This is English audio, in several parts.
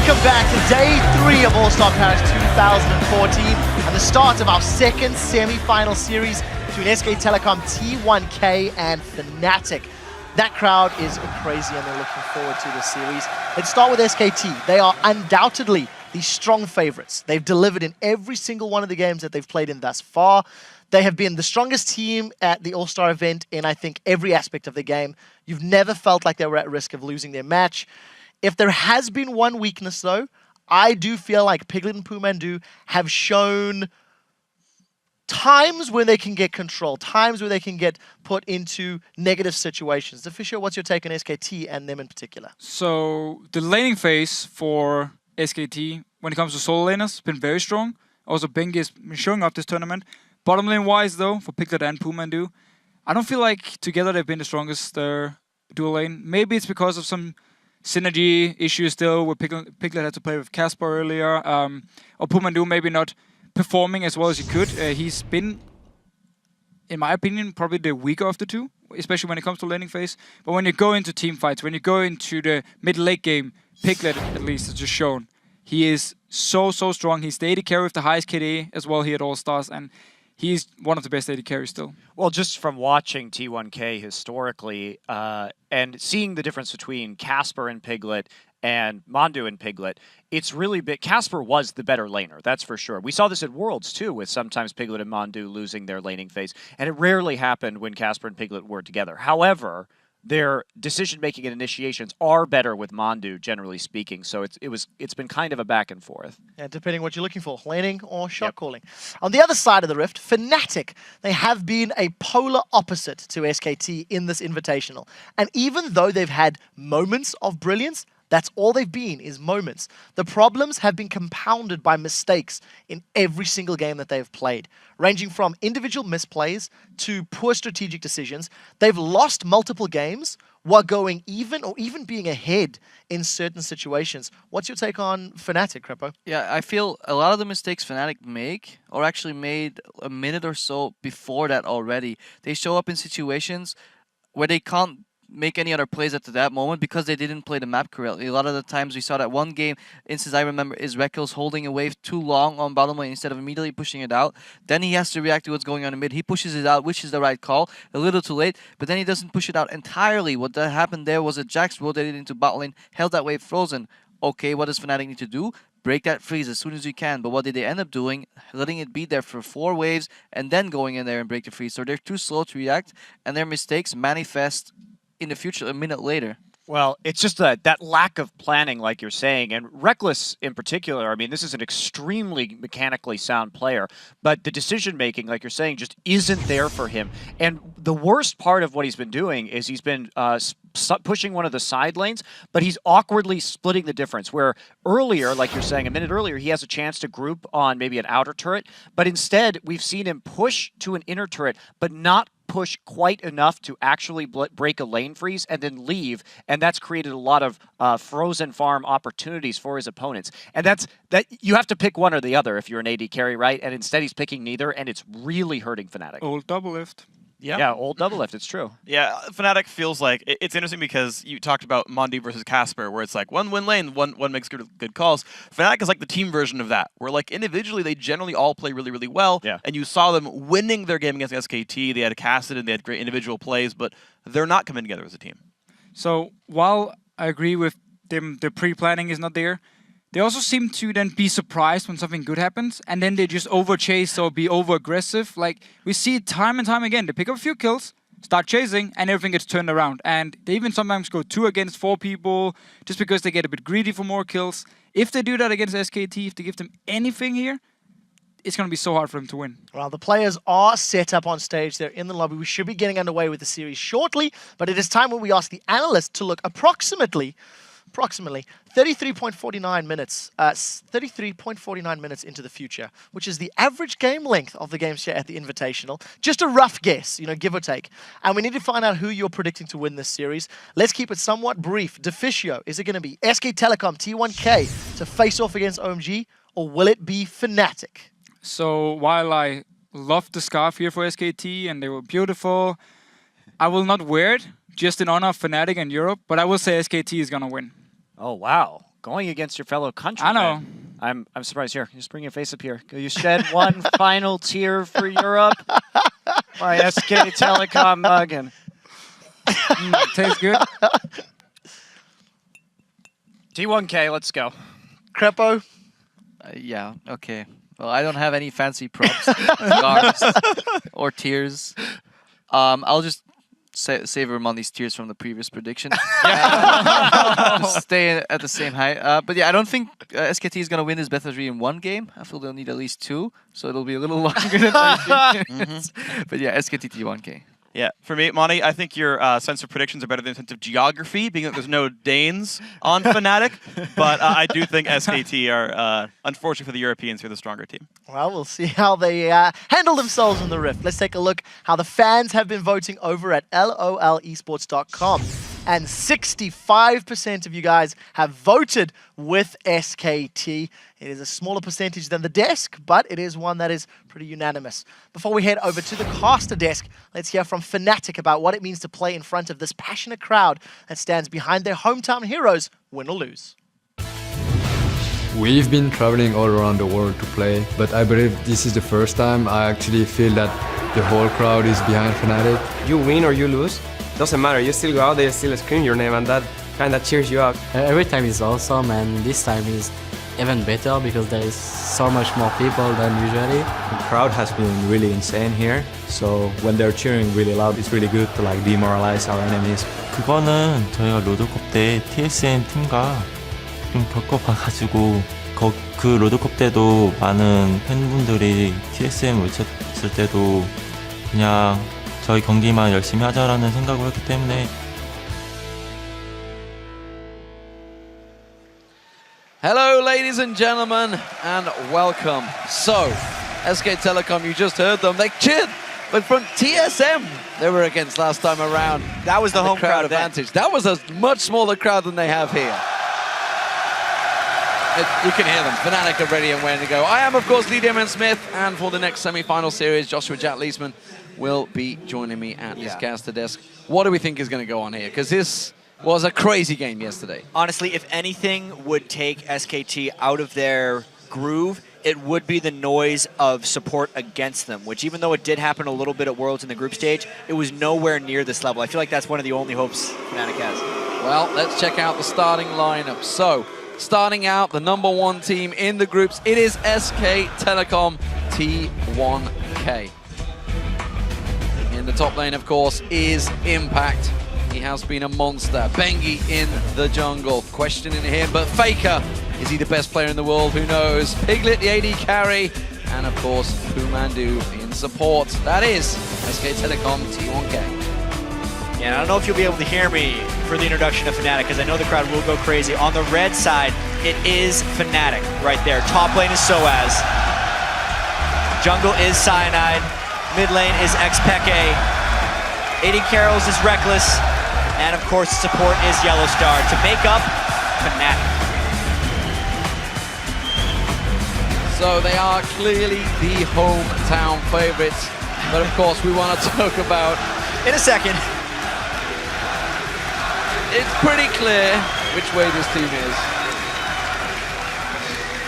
Welcome back to day 3 of All Star Paris 2014 and the start of our second semi-final series between SK Telecom T1K and Fnatic. That crowd is crazy and they're looking forward to this series. Let's start with SKT. They are undoubtedly the strong favorites. They've delivered in every single one of the games that they've played in thus far. They have been the strongest team at the All Star event in, I think, every aspect of the game. You've never felt like they were at risk of losing their match. If there has been one weakness, though, I do feel like Piglet and Pumandu have shown times when they can get control, times where they can get put into negative situations. Fisher, what's your take on SKT and them in particular? So the laning phase for SKT when it comes to solo laners has been very strong. Also, Bengi has been showing up this tournament. Bottom lane wise, though, for Piglet and Pumandu, I don't feel like together they've been the strongest dual lane. Maybe it's because of some synergy issues still, where Piglet had to play with Casper earlier, or Pumandu maybe not performing as well as he could. He's been, in my opinion, probably the weaker of the two, especially when it comes to laning phase. But when you go into team fights, when you go into the mid-late game, Piglet at least has just shown he is so strong. He's the AD carry with the highest KD as well here at All Stars, and he's one of the best AD carries still. Well, just from watching T1K historically and seeing the difference between Casper and Piglet and Mandu and Piglet, it's really big. Casper was the better laner, that's for sure. We saw this at Worlds, too, with sometimes Piglet and Mandu losing their laning phase, and it rarely happened when Casper and Piglet were together. However, their decision-making and initiations are better with Mandu, generally speaking. So it's been kind of a back and forth. Yeah, depending what you're looking for, laning or shot calling. On the other side of the rift, Fnatic, they have been a polar opposite to SKT in this invitational. And even though they've had moments of brilliance, that's all they've been, is moments. The problems have been compounded by mistakes in every single game that they've played, ranging from individual misplays to poor strategic decisions. They've lost multiple games while going even or even being ahead in certain situations. What's your take on Fnatic, Crepo? Yeah, I feel a lot of the mistakes Fnatic make are actually made a minute or so before that already. They show up in situations where they can't make any other plays at that moment because they didn't play the map correctly. A lot of the times we saw that one game instance I remember is Rekyl's holding a wave too long on bottom lane instead of immediately pushing it out. Then he has to react to what's going on in mid. He pushes it out, which is the right call. A little too late, but then he doesn't push it out entirely. What that happened there was that Jax rotated into bot lane, held that wave frozen. Okay, what does Fnatic need to do? Break that freeze as soon as you can. But what did they end up doing? Letting it be there for 4 waves and then going in there and break the freeze. So they're too slow to react and their mistakes manifest in the future a minute later. Well, it's just that lack of planning, like you're saying, and Reckless in particular. I mean, this is an extremely mechanically sound player, but the decision-making, like you're saying, just isn't there for him. And the worst part of what he's been doing is he's been pushing one of the side lanes, but he's awkwardly splitting the difference, where earlier, like you're saying, a minute earlier, he has a chance to group on maybe an outer turret, but instead, we've seen him push to an inner turret, but not push quite enough to actually break a lane freeze and then leave, and that's created a lot of frozen farm opportunities for his opponents. And that you have to pick one or the other if you're an AD carry, right? And instead he's picking neither, and it's really hurting Fnatic. Old double lift. Yeah, old double lift, it's true. Yeah, Fnatic feels like it's interesting because you talked about Mondi versus Casper, where it's like one win lane, one makes good calls. Fnatic is like the team version of that, where like individually they generally all play really well. Yeah. And you saw them winning their game against SKT. They had Cassidy and they had great individual plays, but they're not coming together as a team. So while I agree with them, the pre-planning is not there, they also seem to then be surprised when something good happens, and then they just over-chase or be over-aggressive. Like, we see it time and time again. They pick up a few kills, start chasing, and everything gets turned around. And they even sometimes go 2 against 4 people just because they get a bit greedy for more kills. If they do that against SKT, if they give them anything here, it's going to be so hard for them to win. Well, the players are set up on stage. They're in the lobby. We should be getting underway with the series shortly, but it is time when we ask the analysts to look approximately 33.49 minutes, 33.49 minutes into the future, which is the average game length of the game share at the Invitational. Just a rough guess, give or take. And we need to find out who you're predicting to win this series. Let's keep it somewhat brief. Deficio, is it going to be SK Telecom T1K to face off against OMG, or will it be Fnatic? So while I love the scarf here for SKT and they were beautiful, I will not wear it just in honor of Fnatic and Europe, but I will say SKT is going to win. Oh, wow. going against your fellow countrymen. I know. I'm surprised. Here, just bring your face up here. You shed one final tear for Europe by SK Telecom Muggin. Tastes good. T1K, let's go. Crepo? Yeah, okay. Well, I don't have any fancy props, scarves, or tears. I'll just savor on these tears from the previous prediction. Just stay at the same height. But yeah, I don't think SKT is going to win this best of 3 in one game. I feel they'll need at least 2, so it'll be a little longer than 30 minutes. But yeah, SKT T1K. Yeah, for me, Monty, I think your sense of predictions are better than sense of geography, being that there's no Danes on Fnatic. But I do think SKT are, unfortunately for the Europeans, are the stronger team. Well, we'll see how they handle themselves in the Rift. Let's take a look how the fans have been voting over at lolesports.com. And 65% of you guys have voted with SKT. It is a smaller percentage than the desk, but it is one that is pretty unanimous. Before we head over to the caster desk, let's hear from Fnatic about what it means to play in front of this passionate crowd that stands behind their hometown heroes, win or lose. We've been traveling all around the world to play, but I believe this is the first time I actually feel that the whole crowd is behind Fnatic. You win or you lose, doesn't matter, you still go out there, still scream your name, and that kind of cheers you up. Every time is awesome, and this time is even better because there is so much more people than usually. The crowd has been really insane here, so when they're cheering really loud, it's really good to like demoralize our enemies. 그거는 저희가 로드컵 때 TSM 팀과 좀 겪어봐가지고 그 로드컵 때도 많은 팬분들이 TSM 외쳤을 때도 그냥 저희 경기만 열심히 하자라는 생각을 했기 때문에. Hello, ladies and gentlemen, and welcome. So, SK Telecom, you just heard them. They cheered, but from TSM, they were against last time around. That was the home crowd advantage. That was a much smaller crowd than they have here. You can hear them. Fnatic are ready and waiting to go. I am, of course, Lee Diamond Smith, and for the next semi-final series, Joshua Jack Leesman will be joining me at this caster desk. What do we think is going to go on here? Because this was a crazy game yesterday. Honestly, if anything would take SKT out of their groove, it would be the noise of support against them, which even though it did happen a little bit at Worlds in the group stage, it was nowhere near this level. I feel like that's one of the only hopes Fnatic has. Well, let's check out the starting lineup. So, starting out, the #1 team in the groups, it is SK Telecom T1K. In the top lane, of course, is Impact. He has been a monster. Bengi in the jungle. Questioning him, but Faker, is he the best player in the world? Who knows? Piglet, the AD carry, and of course, Pumandu in support. That is SK Telecom T1K. Yeah, I don't know if you'll be able to hear me for the introduction of Fnatic, because I know the crowd will go crazy. On the red side, it is Fnatic right there. Top lane is Soaz. Jungle is Cyanide. Mid lane is XPeke. AD Carrols is Reckless. And of course, support is Yellowstar to make up Fnatic. So they are clearly the hometown favorites. But of course, we want to talk about... In a second. It's pretty clear which way this team is.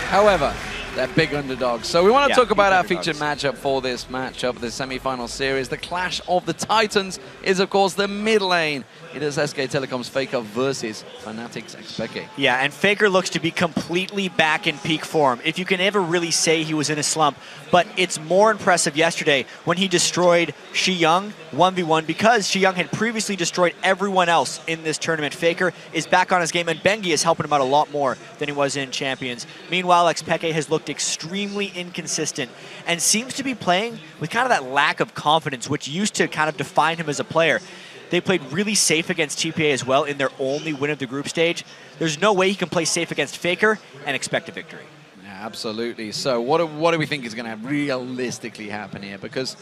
However, they're big underdogs. So we want to talk about our featured matchup for this matchup, the semi-final series. The Clash of the Titans is, of course, the mid lane. It is SK Telecom's Faker versus Fnatic's XPeke. Yeah, and Faker looks to be completely back in peak form, if you can ever really say he was in a slump. But it's more impressive yesterday when he destroyed Xiyang 1v1, because Xiyang had previously destroyed everyone else in this tournament. Faker is back on his game, and Bengi is helping him out a lot more than he was in Champions. Meanwhile, XPeke has looked extremely inconsistent and seems to be playing with kind of that lack of confidence, which used to kind of define him as a player. They played really safe against TPA as well in their only win of the group stage. There's no way he can play safe against Faker and expect a victory. Yeah, absolutely. So what do we think is going to realistically happen here? Because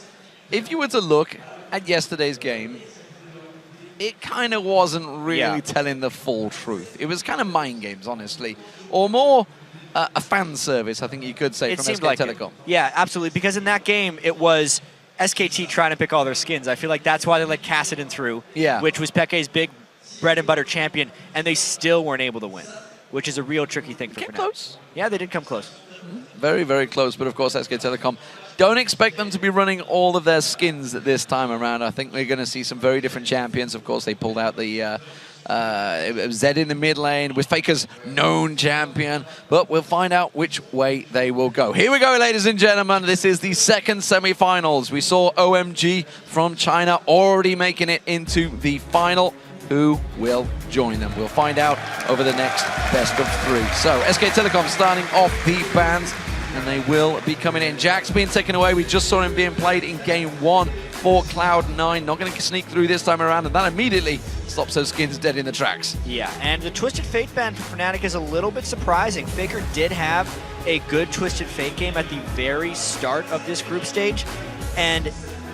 if you were to look at yesterday's game, it kind of wasn't really telling the full truth. It was kind of mind games, honestly. Or more a fan service, I think you could say, from SK Telecom. Yeah, absolutely. Because in that game, it was SKT trying to pick all their skins. I feel like that's why they let Kassadin through, which was Peke's big bread and butter champion, and they still weren't able to win. which is a real tricky thing for Fnatic. Close. Yeah, they did come close. Very, very close. But of course, SK Telecom, don't expect them to be running all of their skins this time around. I think we're going to see some very different champions. Of course, they pulled out the Zed in the mid lane with Faker's known champion, but we'll find out which way they will go. Here we go, ladies and gentlemen. This is the second semi-finals. We saw OMG from China already making it into the final. Who will join them? We'll find out over the next best of 3. So SK Telecom starting off the bans, and they will be coming in. Jack's being taken away. We just saw him being played in game 1 for Cloud9. Not going to sneak through this time around, and that immediately stops those skins dead in the tracks. Yeah, and the Twisted Fate ban for Fnatic is a little bit surprising. Faker did have a good Twisted Fate game at the very start of this group stage, and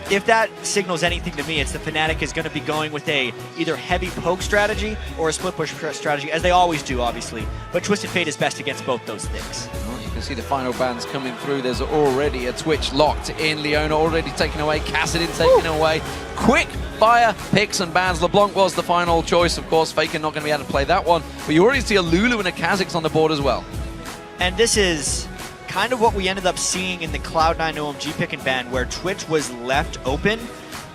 if that signals anything to me, it's that Fnatic is going to be going with a either heavy poke strategy or a split push strategy, as they always do, obviously. But Twisted Fate is best against both those things. Well, you can see the final bans coming through. There's already a Twitch locked in. Leona already taken away. Kassadin taken away. Quick fire picks and bans. LeBlanc was the final choice, of course. Faker not going to be able to play that one. But you already see a Lulu and a Kha'Zix on the board as well. And this is kind of what we ended up seeing in the Cloud9 OMG pick and ban, where Twitch was left open,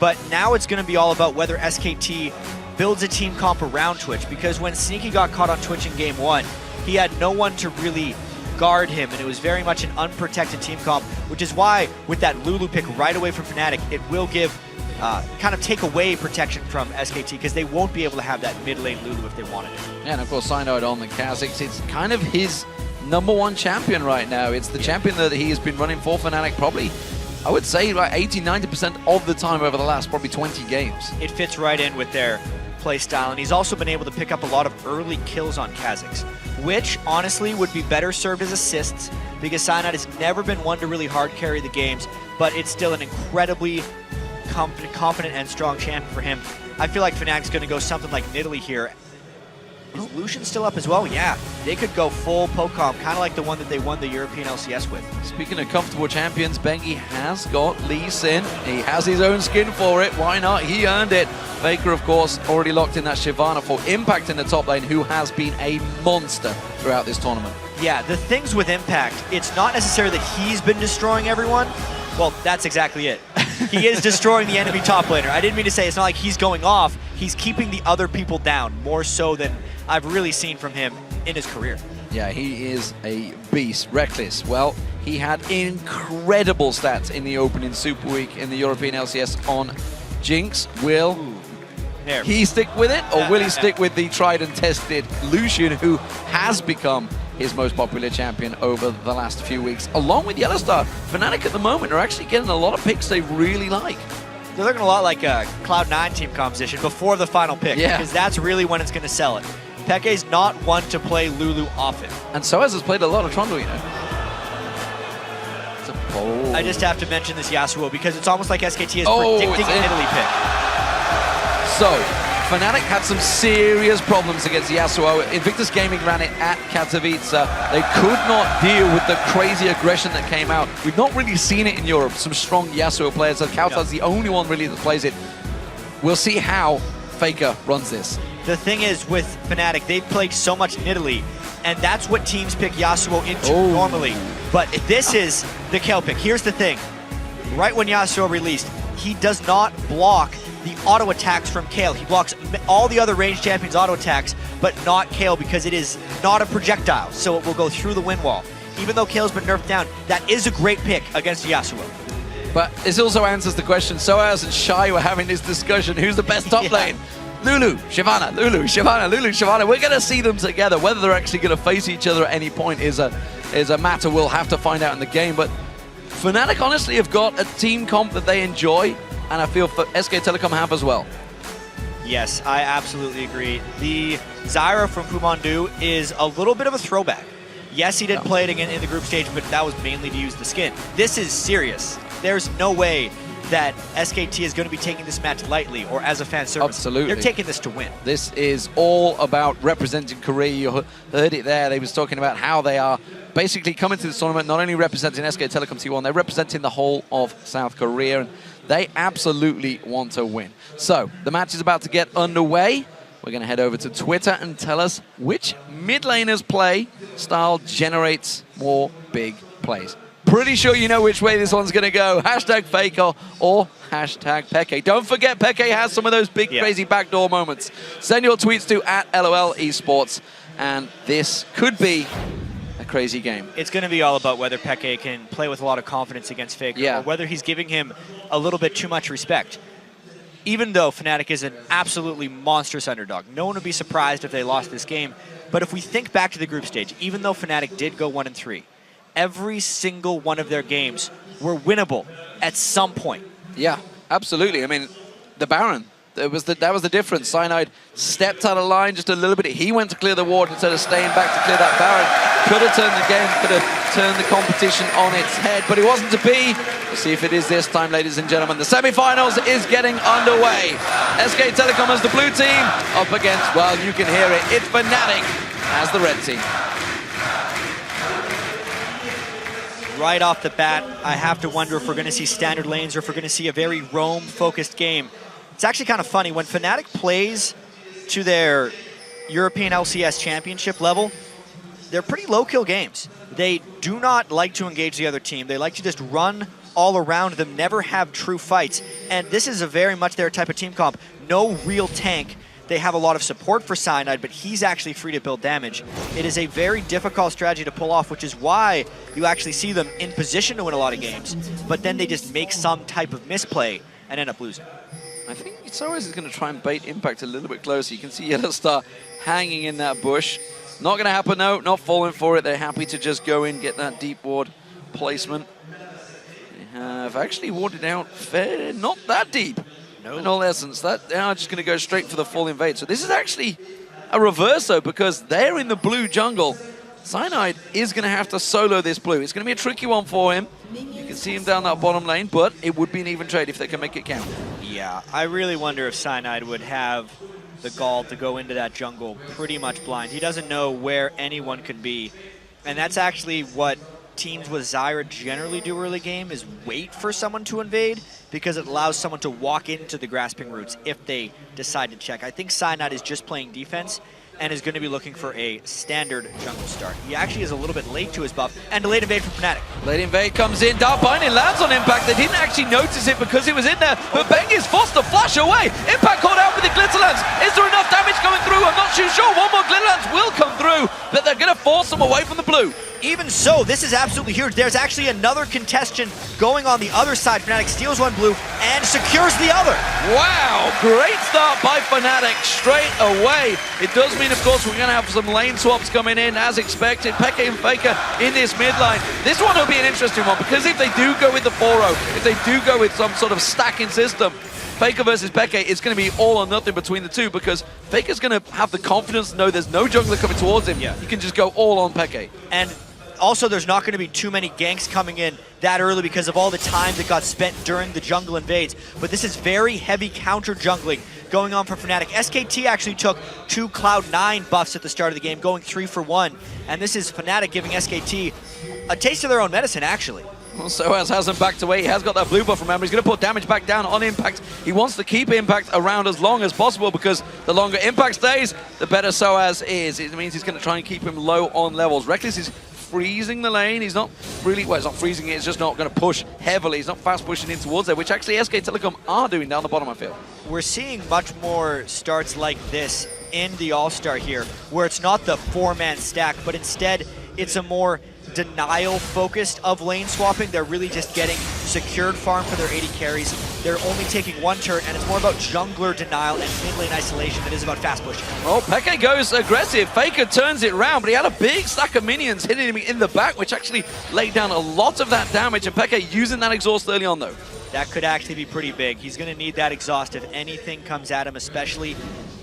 but now it's going to be all about whether SKT builds a team comp around Twitch, because when Sneaky got caught on Twitch in game 1, he had no one to really guard him, and it was very much an unprotected team comp, which is why with that Lulu pick right away from Fnatic, it will give kind of take away protection from SKT, because they won't be able to have that mid lane Lulu if they wanted it. Yeah, and of course Synode on the Kha'Zix. It's kind of his #1 champion right now. It's the champion that he has been running for Fnatic probably, I would say, like 80-90% of the time over the last probably 20 games. It fits right in with their play style, and he's also been able to pick up a lot of early kills on Kha'Zix, which honestly would be better served as assists, because Synode has never been one to really hard carry the games, but it's still an incredibly confident and strong champion for him. I feel like Fnatic's going to go something like Nidalee here. Is Lucian still up as well? Yeah, they could go full poke comp, kind of like the one that they won the European LCS with. Speaking of comfortable champions, Bengi has got Lee Sin. He has his own skin for it. Why not? He earned it. Faker, of course, already locked in that Shyvana for Impact in the top lane, who has been a monster throughout this tournament. Yeah, the things with Impact, it's not necessarily that he's been destroying everyone. Well, that's exactly it. He is destroying the enemy top laner. I didn't mean to say it's not like he's going off. He's keeping the other people down, more so than I've really seen from him in his career. Yeah, he is a beast. Reckless. Well, he had incredible stats in the opening Super Week in the European LCS on Jinx. Will he stick with it, or will he stick with the tried and tested Lucian, who has become his most popular champion over the last few weeks, along with Yellowstar? Fnatic at the moment are actually getting a lot of picks they really like. They're looking a lot like a Cloud9 team composition before the final pick, because that's really when it's going to sell it. Peke's not one to play Lulu often. And Soaz has played a lot of Trundle, you know. It's a bold. I just have to mention this Yasuo, because it's almost like SKT is predicting an Italy pick. So, Fnatic had some serious problems against Yasuo. Invictus Gaming ran it at Katowice. They could not deal with the crazy aggression that came out. We've not really seen it in Europe. Some strong Yasuo players. So Kautar's the only one really that plays it. We'll see how Faker runs this. The thing is, with Fnatic, they've played so much Nidalee, and that's what teams pick Yasuo into normally. But this is the Kayle pick. Here's the thing. Right when Yasuo released, he does not block the auto attacks from Kayle. He blocks all the other ranged champions' auto attacks, but not Kayle, because it is not a projectile, so it will go through the wind wall. Even though Kale's been nerfed down, that is a great pick against Yasuo. But this also answers the question. Soaz and Shy were having this discussion. Who's the best top lane? Lulu, Shyvana, Lulu, Shyvana, Lulu, Shyvana. We're going to see them together. Whether they're actually going to face each other at any point is a matter we'll have to find out in the game. But Fnatic honestly have got a team comp that they enjoy, and I feel SK Telecom have as well. Yes, I absolutely agree. The Zyra from Pumandu is a little bit of a throwback. Yes, he did play it again in the group stage, but that was mainly to use the skin. This is serious. There's no way that SKT is going to be taking this match lightly or as a fan service. Absolutely. They're taking this to win. This is all about representing Korea. You heard it there. They was talking about how they are basically coming to this tournament, not only representing SK Telecom T1, they're representing the whole of South Korea, and they absolutely want to win. So, the match is about to get underway. we're going to head over to Twitter and tell us which mid laner's play style generates more big plays. Pretty sure you know which way this one's going to go. Hashtag Faker or hashtag Peke. Don't forget, Peke has some of those big, crazy backdoor moments. Send your tweets to @LOL Esports, and this could be a crazy game. It's going to be all about whether Peke can play with a lot of confidence against Faker, or whether he's giving him a little bit too much respect. Even though Fnatic is an absolutely monstrous underdog, no one would be surprised if they lost this game. But if we think back to the group stage, even though Fnatic did go 1-3, every single one of their games were winnable at some point. Yeah, absolutely. I mean, the Baron, that was the difference. Cyanide stepped out of line just a little bit. He went to clear the ward instead of staying back to clear that Baron. Could have turned the game, could have turned the competition on its head, but it wasn't to be. We'll see if it is this time, ladies and gentlemen. The semifinals is getting underway. SK Telecom as the blue team up against, well, you can hear it, it's Fnatic as the red team. Right off the bat, I have to wonder if we're going to see standard lanes or if we're going to see a very roam-focused game. It's actually kind of funny. When Fnatic plays to their European LCS championship level, they're pretty low-kill games. They do not like to engage the other team. They like to just run all around them, never have true fights. And this is a very much their type of team comp. No real tank. They have a lot of support for Cyanide, but he's actually free to build damage. It is a very difficult strategy to pull off, which is why you actually see them in position to win a lot of games, but then they just make some type of misplay and end up losing. I think Soaz is going to try and bait Impact a little bit closer. You can see Yellow Star hanging in that bush. Not going to happen, no, not falling for it. They're happy to just go in, get that deep ward placement. They have actually warded out not that deep. No. In all essence, they are just going to go straight for the full invade. So this is actually a reverse, though, because they're in the blue jungle. Cyanide is going to have to solo this blue. It's going to be a tricky one for him. You can see him down that bottom lane, but it would be an even trade if they can make it count. Yeah, I really wonder if Cyanide would have the gall to go into that jungle pretty much blind. He doesn't know where anyone could be, and that's actually what teams with Zyra generally do early game, is wait for someone to invade, because it allows someone to walk into the grasping roots if they decide to check. I think Cyanide is just playing defense and is going to be looking for a standard jungle start. He actually is a little bit late to his buff, and a late invade from Fnatic. Late invade comes in, Dark Binding lands on Impact. They didn't actually notice it because it was in there, but Beng is forced to flash away. Impact caught out with the Glitterlance. Is there enough damage coming through? I'm not too sure. One more Glitterlance will come through, but they're going to force them away from the blue. Even so, this is absolutely huge. There's actually another contestant going on the other side. Fnatic steals one blue and secures the other. Wow, great start by Fnatic straight away. It does mean, of course, we're going to have some lane swaps coming in as expected. Peke and Faker in this mid line. This one will be an interesting one, because if they do go with the 4-0, if they do go with some sort of stacking system, Faker versus Peke, it's going to be all or nothing between the two, because Faker's going to have the confidence to know there's no jungler coming towards him. Yeah. He can just go all on Peke. And also, there's not going to be too many ganks coming in that early because of all the time that got spent during the jungle invades. But this is very heavy counter jungling going on for Fnatic. SKT actually took 2 Cloud9 buffs at the start of the game, going 3 for 1. And this is Fnatic giving SKT a taste of their own medicine, actually. Well, Soaz hasn't backed away. He has got that blue buff, remember. He's going to put damage back down on Impact. He wants to keep Impact around as long as possible, because the longer Impact stays, the better Soaz is. It means he's going to try and keep him low on levels. Reckless is freezing the lane. He's not really, well, it's not freezing it, it's just not going to push heavily. He's not fast pushing in towards there, which actually SK Telecom are doing down the bottom, I feel. We're seeing much more starts like this in the All-Star here, where it's not the 4-man stack, but instead it's a more denial-focused of lane swapping. They're really just getting secured farm for their 80 carries. They're only taking 1 turret, and it's more about jungler denial and mid-lane isolation than it is about fast pushing. Well, Peke goes aggressive. Faker turns it round, but he had a big stack of minions hitting him in the back, which actually laid down a lot of that damage, and Peke using that exhaust early on, though. That could actually be pretty big. He's going to need that exhaust if anything comes at him, especially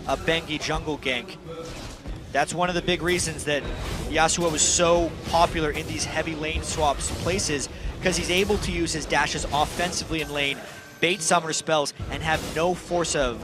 a Bengi jungle gank. That's one of the big reasons that Yasuo was so popular in these heavy lane swaps places, because he's able to use his dashes offensively in lane, bait summoner spells, and have no force of,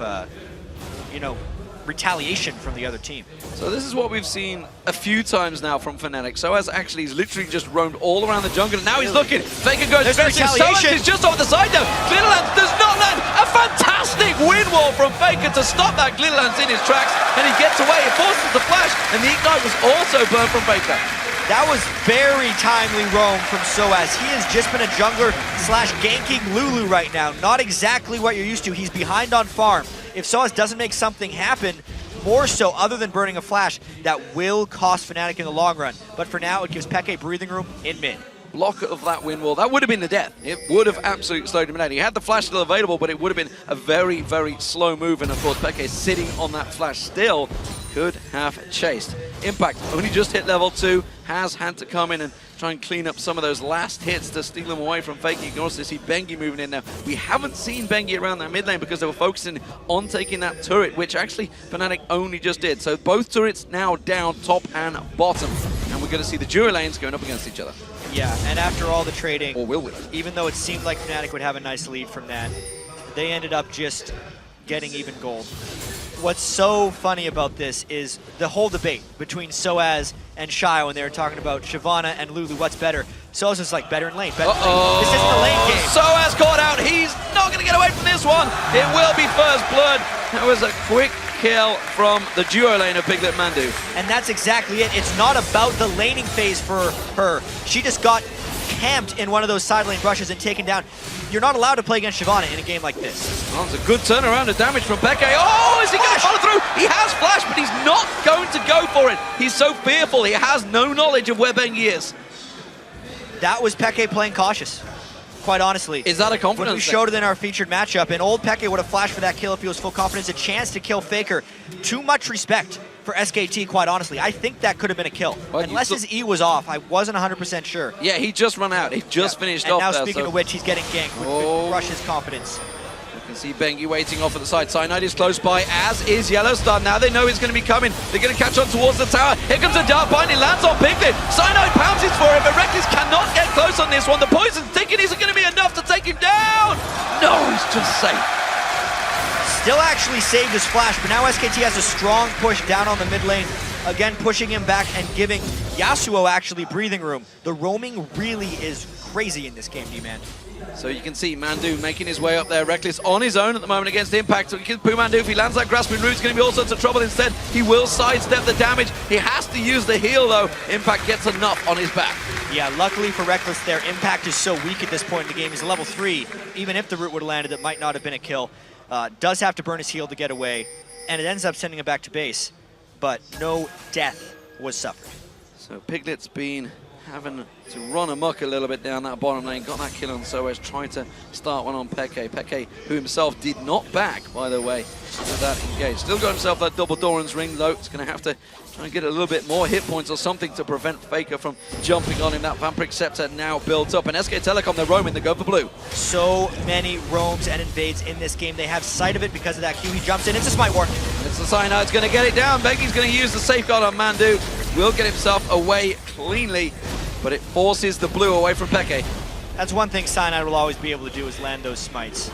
retaliation from the other team. So this is what we've seen a few times now from Fnatic. Soaz actually he's literally just roamed all around the jungle, and now he's looking. Faker goes aggressive. Soaz is just over the side now. Glitterlance does not land. A fantastic win wall from from Faker to stop that Glitterlance in his tracks, and he gets away. It forces the flash, and the Ignite was also burned from Faker. That was very timely roam from Soaz. He has just been a jungler slash ganking Lulu right now. Not exactly what you're used to. He's behind on farm. If Soaz doesn't make something happen, more so other than burning a flash, that will cost Fnatic in the long run. But for now, it gives Peke breathing room in mid. Block of that wind wall, that would have been the death. It would have absolutely slowed him down. He had the flash still available, but it would have been a very, very slow move. And of course, Peke sitting on that flash still could have chased. Impact only just hit level 2, has had to come in and try and clean up some of those last hits to steal them away from Faker. You can also see Bengi moving in now. We haven't seen Bengi around that mid lane because they were focusing on taking that turret, which actually Fnatic only just did. So both turrets now down, top and bottom. And we're going to see the duo lanes going up against each other. Yeah, and after all the trading, or will we? Even though it seemed like Fnatic would have a nice lead from that, they ended up just getting even gold. What's so funny about this is the whole debate between Soaz and Shai when they were talking about Shyvana and Lulu, what's better? Soaz is like, better in lane, better in lane. This isn't the lane game. Soaz caught out. He's not going to get away from this one. It will be first blood. That was a quick kill from the duo lane of Piglet Mandu. And that's exactly it. It's not about the laning phase for her. She just got camped in one of those side lane brushes and taken down. You're not allowed to play against Shyvana in a game like this. Well, it's a good turnaround of damage from Peke. Oh, is he going to follow through? He has flash, but he's not going to go for it. He's so fearful. He has no knowledge of where Bengi is. That was Peke playing cautious, quite honestly. Is that a confidence? When we showed it in our featured matchup, and old Peke would have flashed for that kill if he was full confidence. A chance to kill Faker. Too much respect for SKT, quite honestly. I think that could have been a kill. Well, unless his E was off. I wasn't 100% sure. Yeah, he just run out. He just finished off now, there. Speaking of which, he's getting ganked, which would crush his confidence. You can see Bengi waiting off at the side. Cyanide is close by, as is Yellowstar. Now they know he's going to be coming. They're going to catch on towards the tower. Here comes a dart bind. It lands on Piglet. Cyanide pounces for it, but Reckless cannot get close on this one. The poison's ticking. Isn't going to be enough to take him down. No, he's just safe. Still actually saved his flash, but now SKT has a strong push down on the mid lane. Again, pushing him back and giving Yasuo actually breathing room. The roaming really is crazy in this game, D-Man. So you can see Mandu making his way up there. Reckless on his own at the moment against Impact. So Mandu, if he lands that grasping root, it's going to be all sorts of trouble. Instead, he will sidestep the damage. He has to use the heal, though. Impact gets enough on his back. Yeah, luckily for Reckless there, Impact is so weak at this point in the game. He's level 3. Even if the root would have landed, it might not have been a kill. Does have to burn his heal to get away, and it ends up sending him back to base. But no death was suffered. So Piglet's been having to run amok a little bit down that bottom lane. Got that kill on Soaz, trying to start one on Peke. Peke, who himself did not back, by the way, with that engage. Still got himself that double Doran's ring, though. It's going to have to try and get a little bit more hit points or something to prevent Faker from jumping on him. That Vampiric Scepter now built up. And SK Telecom, they're roaming, they go for blue. So many roams and invades in this game. They have sight of it because of that Q. He jumps in. It's a smite war. It's the Cyanide's going to get it down. Bengi's going to use the safeguard on Mandu. Will get himself away cleanly, but it forces the blue away from Peke. That's one thing Cyanide will always be able to do, is land those smites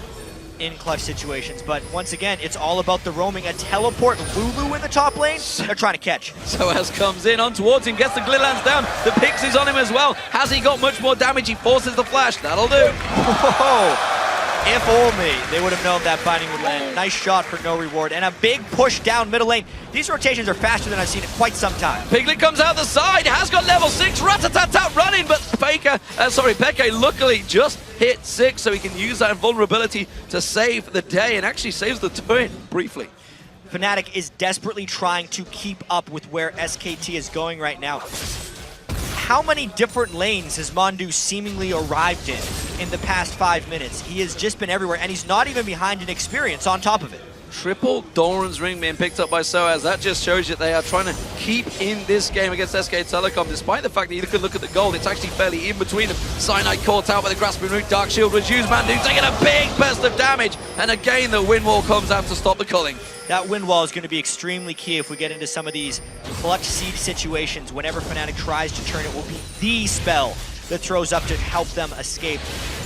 in clutch situations. But once again, it's all about the roaming. A teleport Lulu in the top lane, they're trying to catch. Soaz comes in on towards him, gets the Glitterlance down. The Pixie's on him as well. Has he got much more damage? He forces the flash. That'll do. Whoa. If only they would have known that binding would land. Nice shot for no reward. And a big push down middle lane. These rotations are faster than I've seen in quite some time. Piglet comes out the side, has got level 6, rat-a-tat-tat running, but Peke luckily just hit 6, so he can use that vulnerability to save the day, and actually saves the turret briefly. Fnatic is desperately trying to keep up with where SKT is going right now. How many different lanes has Mandu seemingly arrived in the past 5 minutes? He has just been everywhere, and he's not even behind in experience on top of it. Triple Doran's ring being picked up by Soaz. That just shows you they are trying to keep in this game against SK Telecom, despite the fact that you could look at the gold. It's actually fairly in between them. Cyanide caught out by the grasping root. Dark Shield was used. Mandu taking a big burst of damage. And again, the wind wall comes out to stop the culling. That wind wall is going to be extremely key if we get into some of these clutch siege situations. Whenever Fnatic tries to turn, it will be the spell that throws up to help them escape.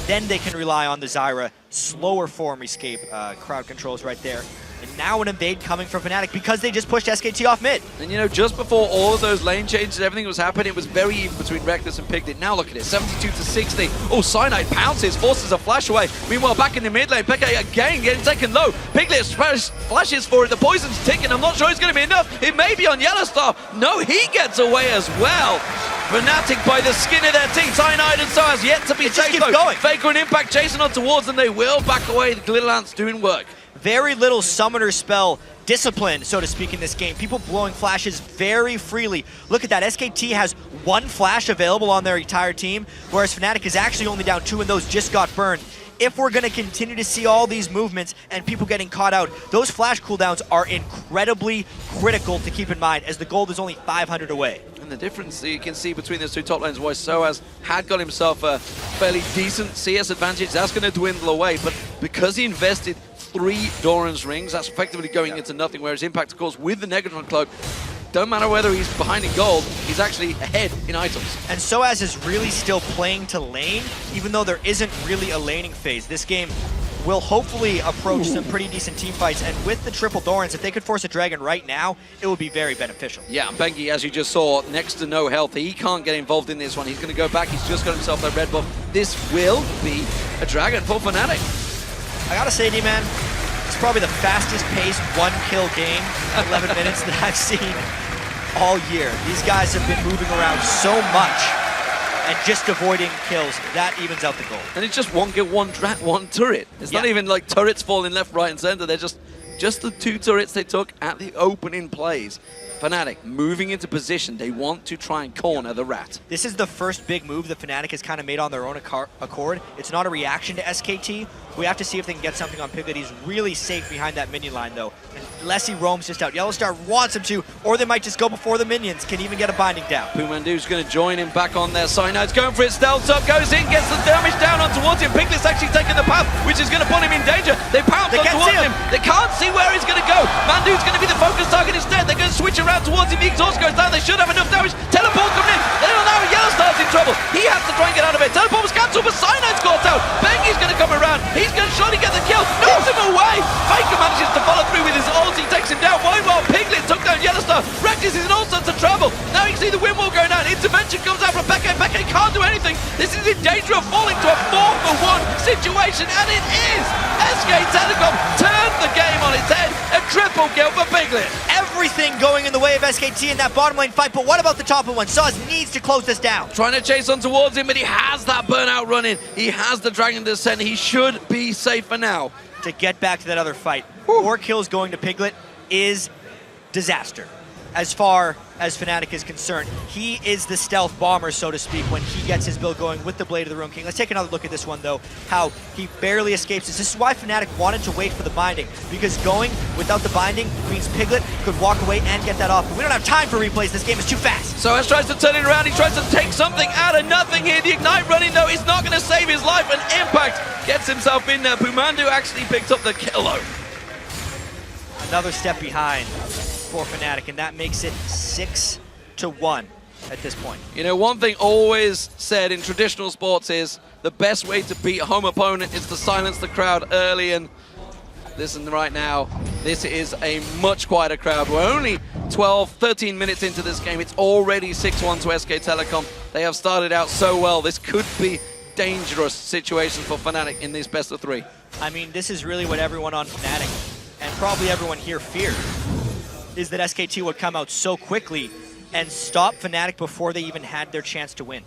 Then they can rely on the Zyra slower form escape. Crowd controls right there And now an invade coming from Fnatic because they just pushed SKT off mid. And you know, just before all of those lane changes, everything was happening, it was very even between Reckless and Piglet. Now look at it, 72 to 60. Oh, Cyanide pounces, forces a flash away. Meanwhile, back in the mid lane, Peke again getting taken low. Piglet flashes for it, the poison's ticking. I'm not sure it's going to be enough. It may be on Yellowstar. No, he gets away as well. Fnatic by the skin of their teeth. Cyanide and Soaz yet to be safe though. Going. Faker and Impact chasing on towards them. They will back away. The Glitter Lance doing work. Very little summoner spell discipline, so to speak, in this game. People blowing flashes very freely. Look at that. SKT has one flash available on their entire team, whereas Fnatic is actually only down 2, and those just got burned. If we're going to continue to see all these movements and people getting caught out, those flash cooldowns are incredibly critical to keep in mind, as the gold is only 500 away. And the difference you can see between those two top lanes was Soaz had got himself a fairly decent CS advantage. That's going to dwindle away, but because he invested 3 Doran's rings, that's effectively going into nothing, whereas Impact, of course, with the Negatron Cloak, don't matter whether he's behind in gold, he's actually ahead in items. And Soaz is really still playing to lane, even though there isn't really a laning phase. This game will hopefully approach some pretty decent team fights, and with the triple Dorans, if they could force a dragon right now, it would be very beneficial. Yeah, Bengi, as you just saw, next to no health. He can't get involved in this one. He's going to go back. He's just got himself that red buff. This will be a dragon for Fnatic. I gotta say, D-Man, it's probably the fastest paced 1-kill game in 11 minutes that I've seen all year. These guys have been moving around so much and just avoiding kills. That evens out the goal. And it's just one kill, one turret. It's not even like turrets falling left, right, and center. They're just the 2 turrets they took at the opening plays. Fnatic moving into position. They want to try and corner the rat. This is the first big move that Fnatic has kind of made on their own accord. It's not a reaction to SKT. We have to see if they can get something on Piglet. He's really safe behind that minion line, though. Unless he roams just out. Yellowstar wants him to, or they might just go before the minions. Can even get a binding down. Pumandu's going to join him back on there. Cyanide's going for it. Stealth up, goes in, gets the damage down on towards him. Piglet's actually taking the path, which is going to put him in danger. They pounce on towards him. They can't see where he's going to go. Mandu's going to be the focus target instead. They're going to switch around towards him. The exhaust goes down. They should have enough damage. Teleport coming in. They don't know. Yellowstar's in trouble. He has to try and get out of it. Teleport was cancelled, but Cyanide's caught out. Bengi's going to come around. He's going to surely get the kill. Knocks him away. Faker manages to follow through with his ult. He takes him down. While Piglet took down Yellowstar. Reckless is in all sorts of trouble. Now you can see the wind wall going down. Intervention comes out from Peke. Peke can't do anything. This is in danger of falling to a 4-for-1 situation, and it is. SK Telecom turns the game on its head. A triple kill for Piglet. Everything going in the way of SKT in that bottom lane fight, but what about the top one? Soaz needs to close this down. Trying to chase on towards him, but he has that burnout running. He has the Dragon Descent. He should be safe for now. To get back to that other fight, 4 kills going to Piglet is disaster. As far as Fnatic is concerned, he is the stealth bomber, so to speak, when he gets his build going with the Blade of the Ruin King. Let's take another look at this one, though, how he barely escapes this. This is why Fnatic wanted to wait for the binding, because going without the binding means Piglet could walk away and get that off. But we don't have time for replays. This game is too fast. So Ash tries to turn it around. He tries to take something out of nothing here. The Ignite running, though, is not going to save his life, and Impact gets himself in there. Pumandu actually picked up the kill, though. Another step behind for Fnatic, and that makes it 6-1 at this point. You know, one thing always said in traditional sports is the best way to beat a home opponent is to silence the crowd early, and listen right now, this is a much quieter crowd. We're only 12, 13 minutes into this game. It's already 6-1 to SK Telecom. They have started out so well. This could be dangerous situation for Fnatic in this best of 3. I mean, this is really what everyone on Fnatic, and probably everyone here, feared, is that SKT would come out so quickly and stop Fnatic before they even had their chance to win.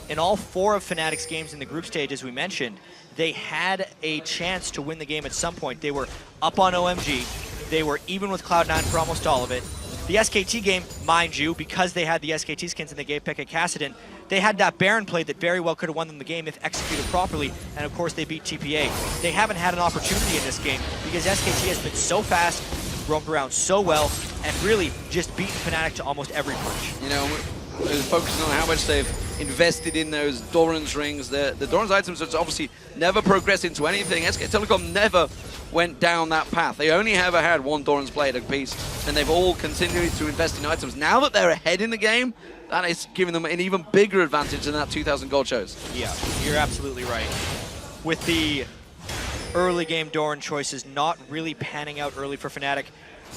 In all 4 of Fnatic's games in the group stage, as we mentioned, they had a chance to win the game at some point. They were up on OMG. They were even with Cloud9 for almost all of it. The SKT game, mind you, because they had the SKT skins and they gave Peke Kassadin, they had that Baron play that very well could have won them the game if executed properly, and of course they beat TPA. They haven't had an opportunity in this game because SKT has been so fast, roamed around so well, and really just beaten Fnatic to almost every punch. You know, focusing on how much they've invested in those Doran's rings. The Doran's items have obviously never progressed into anything. SK Telecom never went down that path. They only ever had 1 Doran's blade a piece, and they've all continued to invest in items. Now that they're ahead in the game, that is giving them an even bigger advantage than that 2,000 gold shows. Yeah, you're absolutely right. With the early game Doran choices not really panning out early for Fnatic.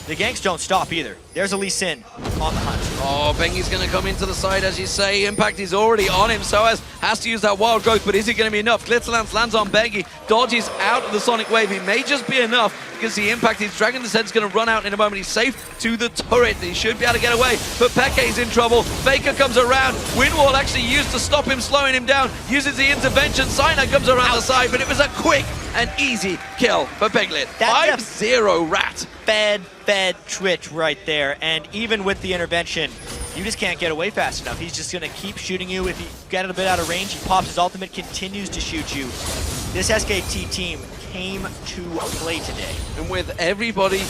The ganks don't stop either. There's a Lee Sin on the hunt. Oh, Bengi's going to come into the side, as you say. Impact is already on him. Soaz has to use that wild growth, but is it going to be enough? Glitzerlance lands on Bengi. Dodges out of the Sonic Wave. It may just be enough because the Impact, his Dragon Descent's going to run out in a moment. He's safe to the turret. He should be able to get away, but Peke's in trouble. Faker comes around. Windwall actually used to stop him, slowing him down. Uses the intervention. Cyanide comes around the side, but it was a quick and easy kill for Piglet. 5-0 Rat. Fed Twitch right there, and even with the intervention, you just can't get away fast enough. He's just going to keep shooting you. If you get a bit out of range, he pops his ultimate, continues to shoot you. This SKT team came to play today. And with everybody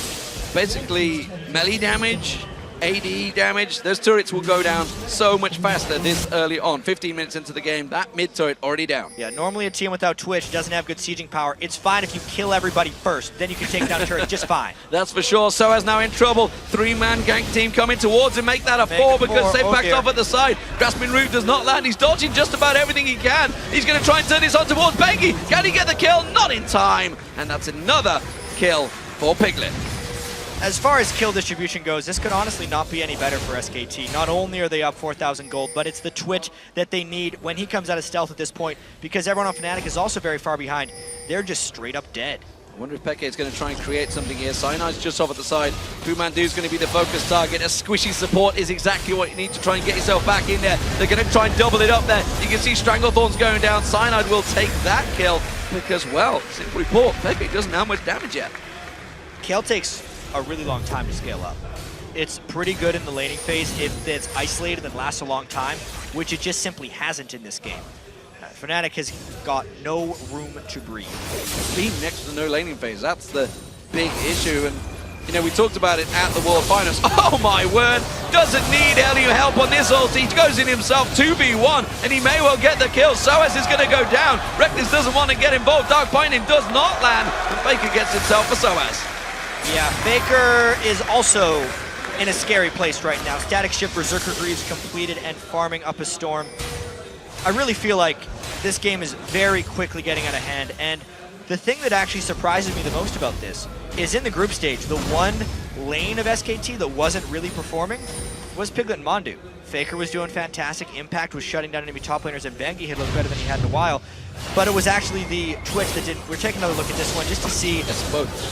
basically melee damage, AD damage, those turrets will go down so much faster this early on. 15 minutes into the game, that mid turret already down. Yeah, normally a team without Twitch doesn't have good sieging power. It's fine if you kill everybody first, then you can take down a turret just fine. That's for sure. Soaz now in trouble. 3-man gank team coming towards him. Make that a 4 because they backed off at the side. Grasping Root does not land. He's dodging just about everything he can. He's going to try and turn this on towards Bengi. Can he get the kill? Not in time. And that's another kill for Piglet. As far as kill distribution goes, this could honestly not be any better for SKT. Not only are they up 4,000 gold, but it's the Twitch that they need when he comes out of stealth at this point, because everyone on Fnatic is also very far behind. They're just straight up dead. I wonder if Peke is going to try and create something here. Cyanide's just off at the side. Fumandu's going to be the focus target. A squishy support is exactly what you need to try and get yourself back in there. They're going to try and double it up there. You can see Stranglethorns going down. Cyanide will take that kill because, well, simply put, Peke doesn't have much damage yet. Kayle takes a really long time to scale up. It's pretty good in the laning phase if it's isolated and lasts a long time, which it just simply hasn't in this game. Fnatic has got no room to breathe. Being next to the no laning phase, that's the big issue. And you know, we talked about it at the World Finals. Oh my word, doesn't need any help on this ult. He goes in himself 2v1 and he may well get the kill. Soaz is going to go down. Reckless doesn't want to get involved. Dark Binding does not land, and Faker gets himself for Soaz. Yeah, Faker is also in a scary place right now. Static Shift Berserker Greaves completed and farming up a storm. I really feel like this game is very quickly getting out of hand, and the thing that actually surprises me the most about this is in the group stage, the one lane of SKT that wasn't really performing was Piglet and Mondu. Faker was doing fantastic. Impact was shutting down enemy top laners, and Bengi had looked better than he had in a while. But it was actually the Twitch that did. We're taking another look at this one just to see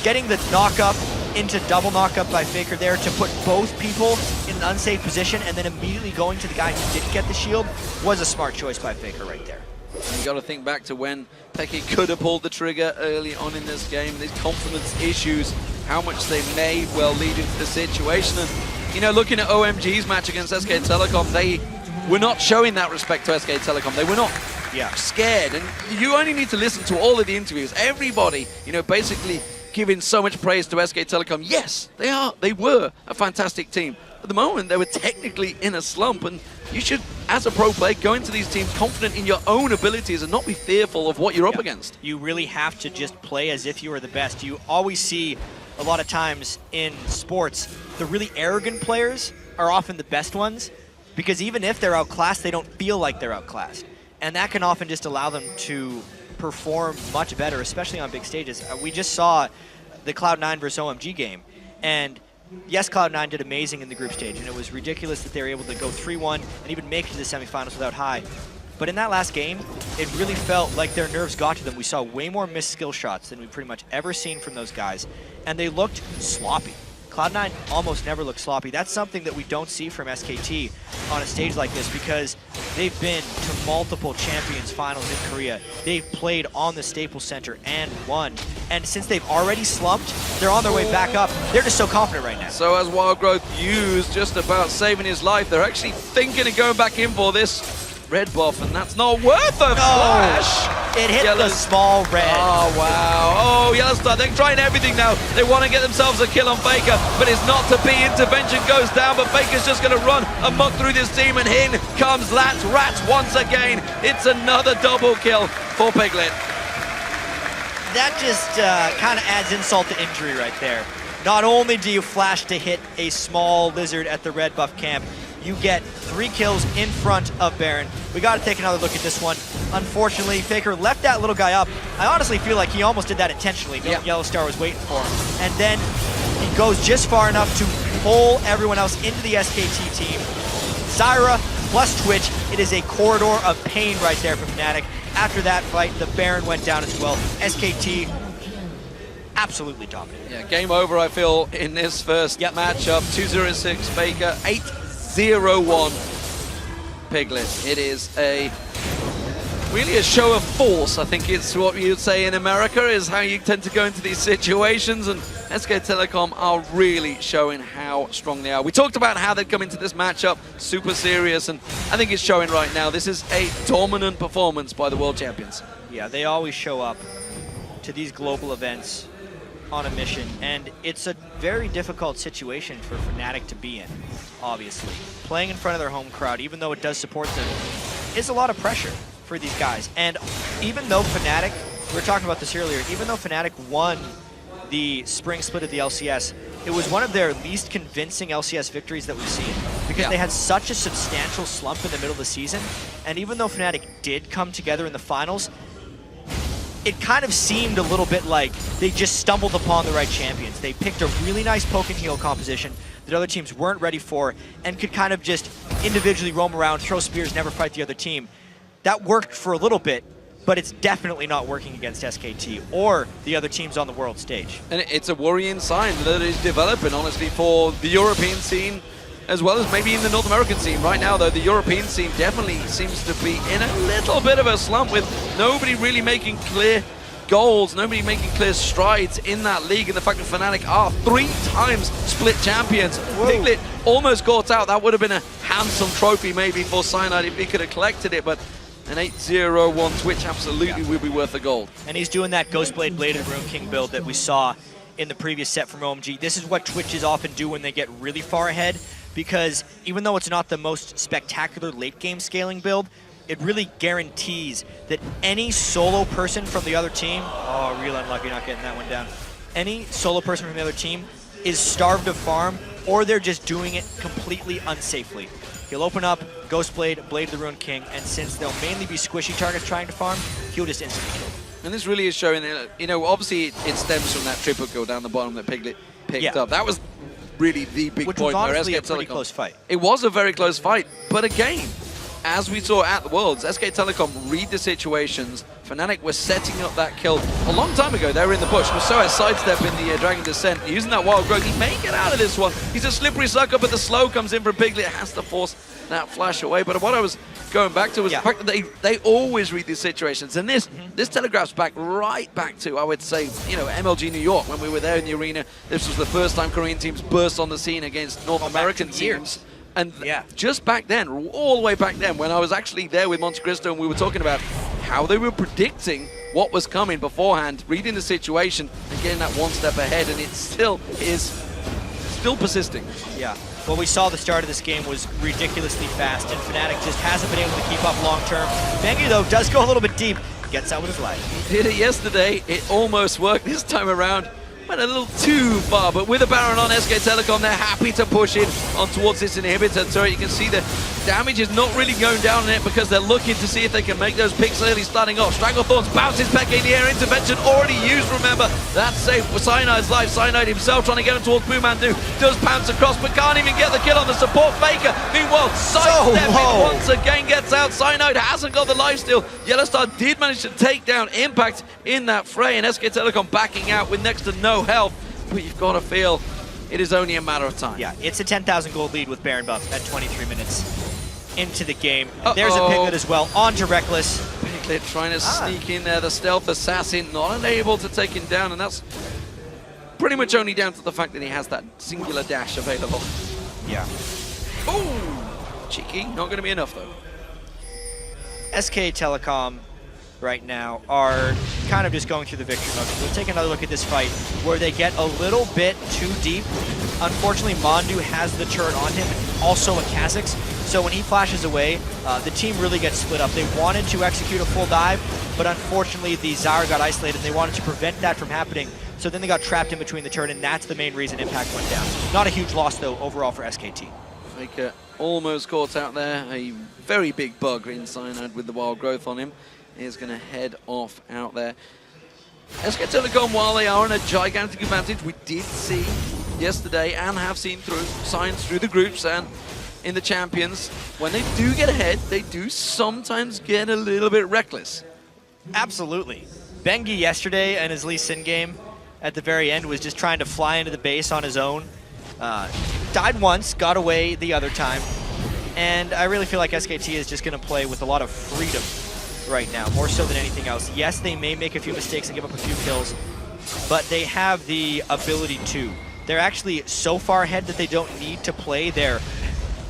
getting the knock-up into double knock-up by Faker there to put both people in an unsafe position and then immediately going to the guy who didn't get the shield was a smart choice by Faker right there. And you got to think back to when Peke could have pulled the trigger early on in this game. These confidence issues, how much they may well lead into the situation. And you know, looking at OMG's match against SK Telecom, they were not showing that respect to SK Telecom. They were not scared. And you only need to listen to all of the interviews. Everybody, you know, basically giving so much praise to SK Telecom. Yes, they were a fantastic team. At the moment, they were technically in a slump, and you should, as a pro player, go into these teams confident in your own abilities and not be fearful of what you're up against. You really have to just play as if you are the best. You always see a lot of times in sports, the really arrogant players are often the best ones, because even if they're outclassed, they don't feel like they're outclassed. And that can often just allow them to perform much better, especially on big stages. We just saw the Cloud9 versus OMG game, and yes, Cloud9 did amazing in the group stage, and it was ridiculous that they were able to go 3-1 and even make it to the semifinals without High. But in that last game, it really felt like their nerves got to them. We saw way more missed skill shots than we've pretty much ever seen from those guys, and they looked sloppy. Cloud9 almost never looked sloppy. That's something that we don't see from SKT on a stage like this, because they've been to multiple Champions finals in Korea. They've played on the Staples Center and won. And since they've already slumped, they're on their way back up. They're just so confident right now. So as Wild Growth used just about saving his life, they're actually thinking of going back in for this red buff, and that's not worth a flash. It hit the small red. Oh, wow. Oh, Yellowstar, they're trying everything now. They want to get themselves a kill on Faker, but it's not to be. Intervention goes down, but Faker's just going to run amok through this team, and in comes Rats once again. It's another double kill for Piglet. That just kind of adds insult to injury right there. Not only do you flash to hit a small lizard at the red buff camp, you get 3 kills in front of Baron. We got to take another look at this one. unfortunately, Faker left that little guy up. I honestly feel like he almost did that intentionally. Yellow Star was waiting for him. And then he goes just far enough to pull everyone else into the SKT team. Zyra plus Twitch, it is a corridor of pain right there for Fnatic. After that fight, the Baron went down as well. SKT absolutely dominant. Yeah, game over, I feel, in this first matchup. 2-0-6 Faker, 8-0-1 Piglet. It is really a show of force, I think it's what you'd say in America, is how you tend to go into these situations, and SK Telecom are really showing how strong they are. We talked about how they'd come into this matchup, super serious, and I think it's showing right now. This is a dominant performance by the world champions. Yeah, they always show up to these global events on a mission, and it's a very difficult situation for Fnatic to be in, obviously. Playing in front of their home crowd, even though it does support them, is a lot of pressure for these guys. And even though Fnatic, we were talking about this earlier, even though Fnatic won the spring split of the LCS, it was one of their least convincing LCS victories that we've seen, because they had such a substantial slump in the middle of the season, and even though Fnatic did come together in the finals, it kind of seemed a little bit like they just stumbled upon the right champions. They picked a really nice poke and heal composition that other teams weren't ready for, and could kind of just individually roam around, throw spears, never fight the other team. That worked for a little bit, but it's definitely not working against SKT or the other teams on the world stage. And it's a worrying sign that is developing, honestly, for the European scene, as well as maybe in the North American scene. Right now, though, the European scene definitely seems to be in a little bit of a slump, with nobody really making clear goals, nobody making clear strides in that league, and the fact that Fnatic are 3 times split champions. Piglet almost caught out. That would have been a handsome trophy maybe for Cyanide if he could have collected it, but an 8-0-1 Twitch absolutely will be worth the gold. And he's doing that Ghostblade Bladed Rune King build that we saw in the previous set from OMG. This is what Twitches often do when they get really far ahead, because even though it's not the most spectacular late game scaling build, it really guarantees that any solo person from the other team, oh, real unlucky not getting that one down, any solo person from the other team is starved of farm, or they're just doing it completely unsafely. He'll open up Ghostblade, Blade of the Rune King, and since they'll mainly be squishy targets trying to farm, he'll just instantly kill. And this really is showing, you know, obviously it stems from that triple kill down the bottom that Piglet picked up. That was really the big Which point. was honestly where a pretty close fight. It was a very close fight, but again, as we saw at the Worlds, SK Telecom read the situations. Fnatic were setting up that kill a long time ago. They were in the bush. So a sidestep in the Dragon Descent, using that wild growth. He may get out of this one. He's a slippery sucker, but the slow comes in from Piglet. Has to force that flash away. But what I was going back to was the fact that they always read these situations. And this telegraphs right back to, I would say, you know, MLG New York. When we were there in the arena, this was the first time Korean teams burst on the scene against North American teams. And just back then, all the way back then, when I was actually there with Monte Cristo and we were talking about how they were predicting what was coming beforehand, reading the situation and getting that one step ahead, and it still is persisting. Yeah. What we saw at the start of this game was ridiculously fast, and Fnatic just hasn't been able to keep up long term. Bengi, though, does go a little bit deep, gets out with his life. He did it yesterday. It almost worked this time around. Went a little too far, but with a Baron on SK Telecom, they're happy to push in on towards this inhibitor turret. You can see the damage is not really going down on it because they're looking to see if they can make those picks early starting off. Stranglethorns bounces Pekka in the air, intervention already used, remember. That's safe for Cyanide's life. Cyanide himself trying to get him towards Pumandu. Does pounce across, but can't even get the kill on the support. Faker, meanwhile, sidestepping once again, gets out. Cyanide hasn't got the lifesteal. Yellowstar did manage to take down Impact in that fray, and SK Telecom backing out with next to no health, but you've got to feel it is only a matter of time. Yeah, it's a 10,000 gold lead with Baron buff at 23 minutes into the game. There's a Piglet as well, on to Reckless. Piglet trying to sneak in there, the stealth assassin, not unable to take him down, and that's pretty much only down to the fact that he has that singular dash available. Yeah. Ooh, cheeky, not going to be enough though. SK Telecom right now are kind of just going through the victory mode. We'll take another look at this fight where they get a little bit too deep. Unfortunately, Mondu has the turret on him, also a Kha'Zix, so when he flashes away, the team really gets split up. They wanted to execute a full dive, but unfortunately the Zyra got isolated and they wanted to prevent that from happening, so then they got trapped in between the turret, and that's the main reason Impact went down. Not a huge loss though overall for SKT. Faker almost caught out there, a very big bug in Cyanide with the wild growth on him. is going to head off out there. SK Telecom, while they are in a gigantic advantage, we did see yesterday and have seen through signs through the groups and in the champions, when they do get ahead, they do sometimes get a little bit reckless. Absolutely. Bengi yesterday in his Lee Sin game at the very end was just trying to fly into the base on his own. Died once, got away the other time. And I really feel like SKT is just going to play with a lot of freedom right now, more so than anything else. Yes, they may make a few mistakes and give up a few kills, but they have the ability to. They're actually so far ahead that they don't need to play their